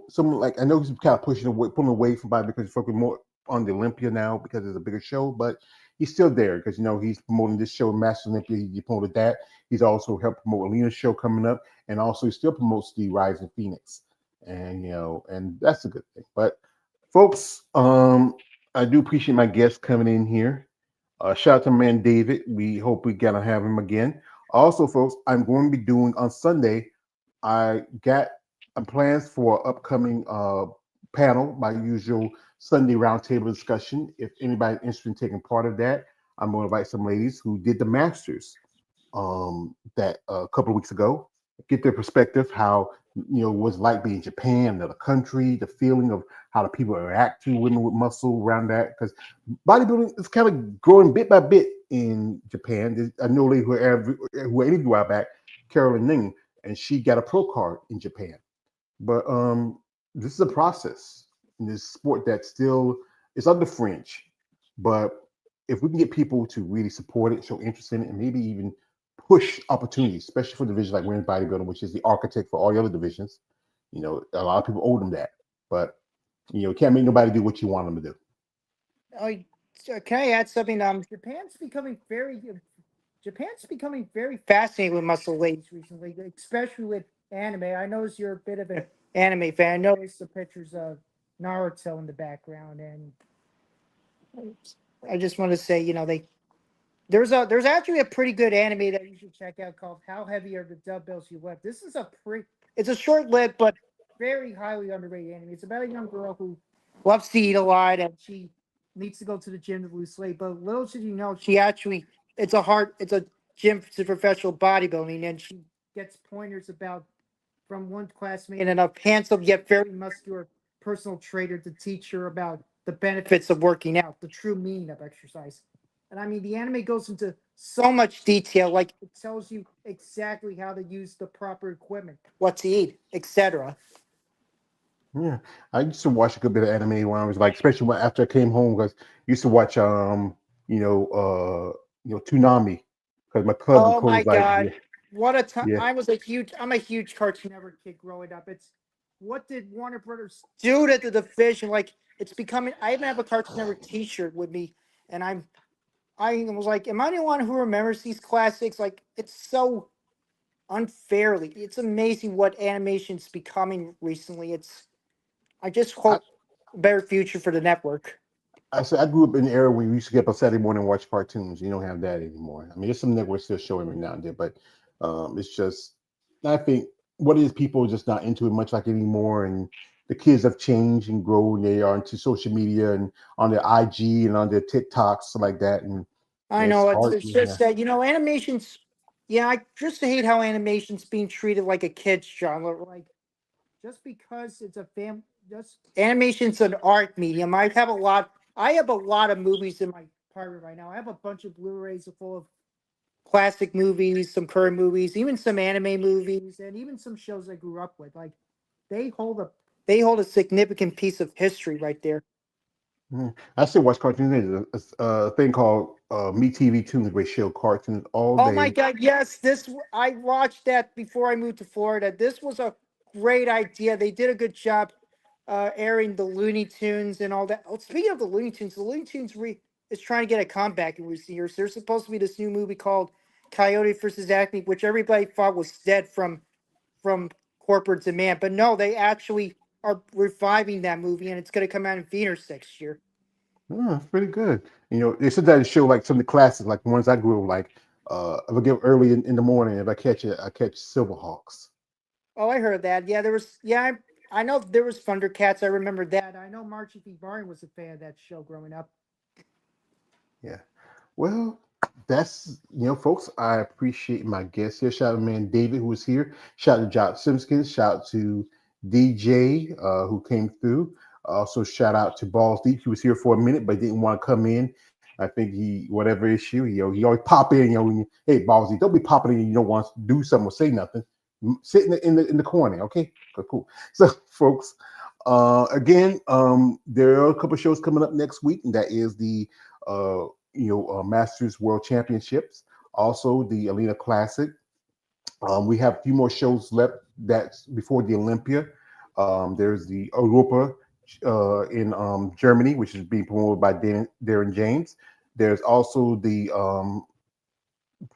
Someone like I know he's kind of pulling away from body because he's focusing more on the Olympia now because it's a bigger show, but he's still there because he's promoting this show, Master Olympia. He promoted that. He's also helped promote Alina's show coming up, and also he still promotes the Rising Phoenix, and that's a good thing. But folks, I do appreciate my guests coming in here. Shout out to my man David. We hope we gonna have him again. Also, folks, I'm going to be doing on Sunday. I got plans for upcoming panel, my usual Sunday roundtable discussion. If anybody's interested in taking part of that, I'm going to invite some ladies who did the Masters that a couple of weeks ago, get their perspective, how what's like being in Japan, another country, the feeling of how the people react to women with muscle around that. Because bodybuilding is kind of growing bit by bit in Japan. I know a lady who I interviewed a while back, Carolyn Ning, and she got a pro card in Japan. But this is a process in this sport that still is on the fringe. But if we can get people to really support it, show interest in it, and maybe even push opportunities, especially for divisions like women's bodybuilding, which is the architect for all the other divisions. A lot of people owe them that, but can't make nobody do what you want them to do. Can I add something? Japan's becoming very fascinating with muscle ladies recently, especially with anime. I notice you're a bit of an anime fan. I noticed the pictures of Naruto in the background, and I just want to say, there's actually a pretty good anime that you should check out called "How Heavy Are the Dumbbells You Lift." This is it's a short-lived but very highly underrated anime. It's about a young girl who loves to eat a lot and she needs to go to the gym to lose weight. But little should you know, it's a gym for professional bodybuilding, and she gets pointers from one classmate and a handsome yet very muscular personal trainer to teach her about the benefits of working out, the true meaning of exercise. And I mean, the anime goes into so much detail, like it tells you exactly how to use the proper equipment, what to eat, etc. Yeah, I used to watch a good bit of anime when I was especially after I came home, because I used to watch Toonami, because my cousin Oh my was like, God. yeah, What a time. yeah. I'm a huge Cartoon Network kid growing up. What did Warner Brothers do to the division? Like, it's becoming, I even have a Cartoon Network t-shirt with me, and I was like, am I the one who remembers these classics? Like, it's so unfairly. It's amazing what animation's becoming recently. I just I, hope a better future for the network. I said I grew up in an era where we used to get up on Saturday morning and watch cartoons. You don't have that anymore. I mean, there's some networks still showing every now and then, but it's just I think what is people are just not into it much like anymore, and the kids have changed and grown. They are into social media and on their IG and on their TikToks, stuff like that, and I it's know hard. it's Yeah. just that animation's. Yeah, I just hate how animation's being treated like a kids genre. Like just because it's a just animation's an art medium. I have a lot of movies in my apartment right now. I have a bunch of Blu-rays full of classic movies, some current movies, even some anime movies, and even some shows I grew up with. Like they hold a they hold a significant piece of history right there. I still watch cartoons. There's a thing called Me TV Tunes, where they show cartoons all Oh my day. God, yes, I watched that before I moved to Florida. This was a great idea. They did a good job airing the Looney Tunes and all that. Oh, speaking of the Looney Tunes is trying to get a comeback in recent years. There's supposed to be this new movie called Coyote versus Acme, which everybody thought was dead from corporate demand, but no, they actually are reviving that movie, and it's going to come out in theaters next year. Oh, it's pretty good. They sometimes show like some of the classics, like the ones I grew up like. If I get early in the morning, if I catch it, I catch Silverhawks. Oh, I heard that. Yeah, there was. Yeah, I know there was Thundercats. I remember that. I know Margie P. Barn was a fan of that show growing up. Yeah. Well, that's folks. I appreciate my guests here. Shout out to man David who was here. Shout out to Josh Simpkins. Shout out to DJ who came through. Also, shout out to Balls Deep. He was here for a minute, but didn't want to come in. I think whatever issue, he always pop in. Hey, Balls Deep, don't be popping in. You don't want to do something or say nothing. Sit in the corner, okay? Cool. So, folks, again, there are a couple of shows coming up next week, and that is the Masters World Championships, also the Alina Classic. We have a few more shows left. That's before the Olympia. There's the Europa in Germany, which is being promoted by Darren James. There's also the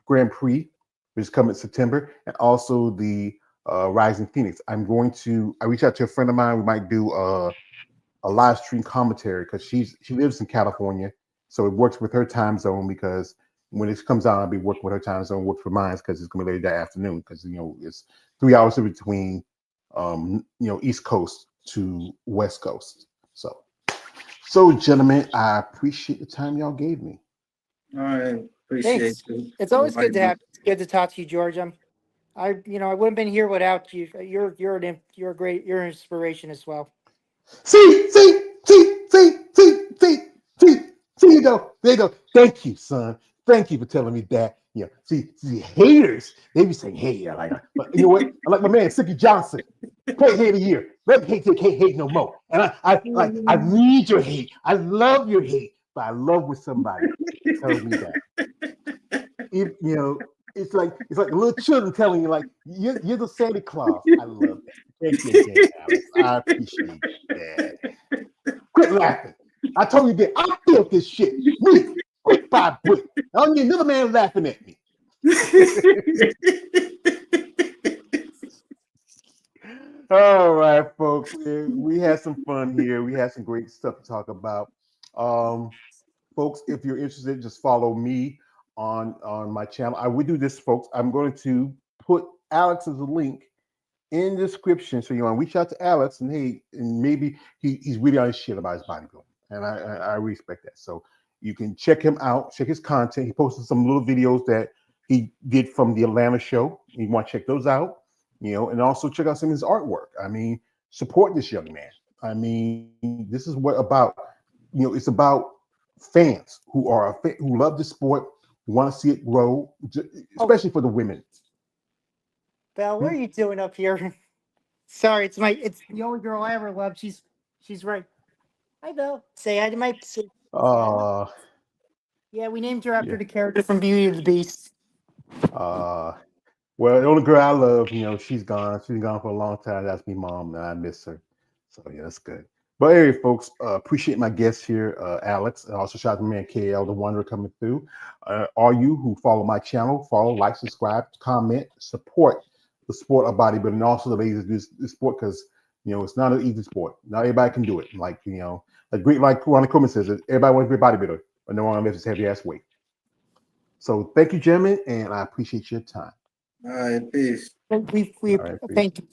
Grand Prix, which is coming in September, and also the Rising Phoenix. I reached out to a friend of mine. We might do a live stream commentary because she lives in California, so it works with her time zone. Because when it comes out, I'll be working with her time zone, work for mine because it's going to be late that afternoon. Because it's 3 hours in between, East Coast to West Coast. So gentlemen, I appreciate the time y'all gave me. All right, appreciate you. It's always good to talk to you, George. I wouldn't have been here without you. You're an inspiration as well. See, there you go. Thank you, son. Thank you for telling me that. See, haters, they be saying, hey, but you know what? I like my man, Sicky Johnson. Great hate of the year. Let me hate no more. And I need your hate. I love your hate, but I love when somebody tells me that. It's like little children telling you, like, you're the Santa Claus. I love that. Thank you again, Alex. I appreciate that. Quit laughing. I told you that I felt this shit. Me, brick by brick. I don't need another man laughing at me. All right, folks. We had some fun here. We had some great stuff to talk about. Folks, if you're interested, just follow me on my channel. I would do this, folks. I'm going to put Alex's link in the description, so you want to reach out to Alex, and maybe he's really on his shit about his bodybuilding, and I respect that. So you can check him out, check his content. He posted some little videos that he did from the Atlanta show. You want to check those out, and also check out some of his artwork. I mean, support this young man. I mean, this is what about. It's about fans who love the sport, want to see it grow, especially for the women. Val, what are you doing up here? Sorry, it's the only girl I ever loved. She's right. Hi, Val. Say hi to my. Yeah, we named her after the character from Beauty and the Beast. Well, the only girl I love, she's gone. She's been gone for a long time. That's me, mom, and I miss her. So yeah, that's good. But anyway, folks, appreciate my guests here, Alex. And also shout out to my man KL, the Wanderer, coming through. All you who follow my channel, follow, like, subscribe, comment, support the sport of bodybuilding, and also the ladies that do this sport, because it's not an easy sport. Not everybody can do it. Like Ronnie Coleman says, everybody wants to be a bodybuilder, but no one wants to lift this heavy ass weight. So thank you, gentlemen, and I appreciate your time. All right, peace. Thank you.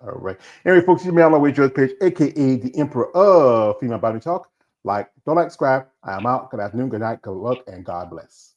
All right. Anyway, folks, you may all know George Page, aka the Emperor of Female Body Talk. Don't like, subscribe. I am out. Good afternoon, good night, good luck, and God bless.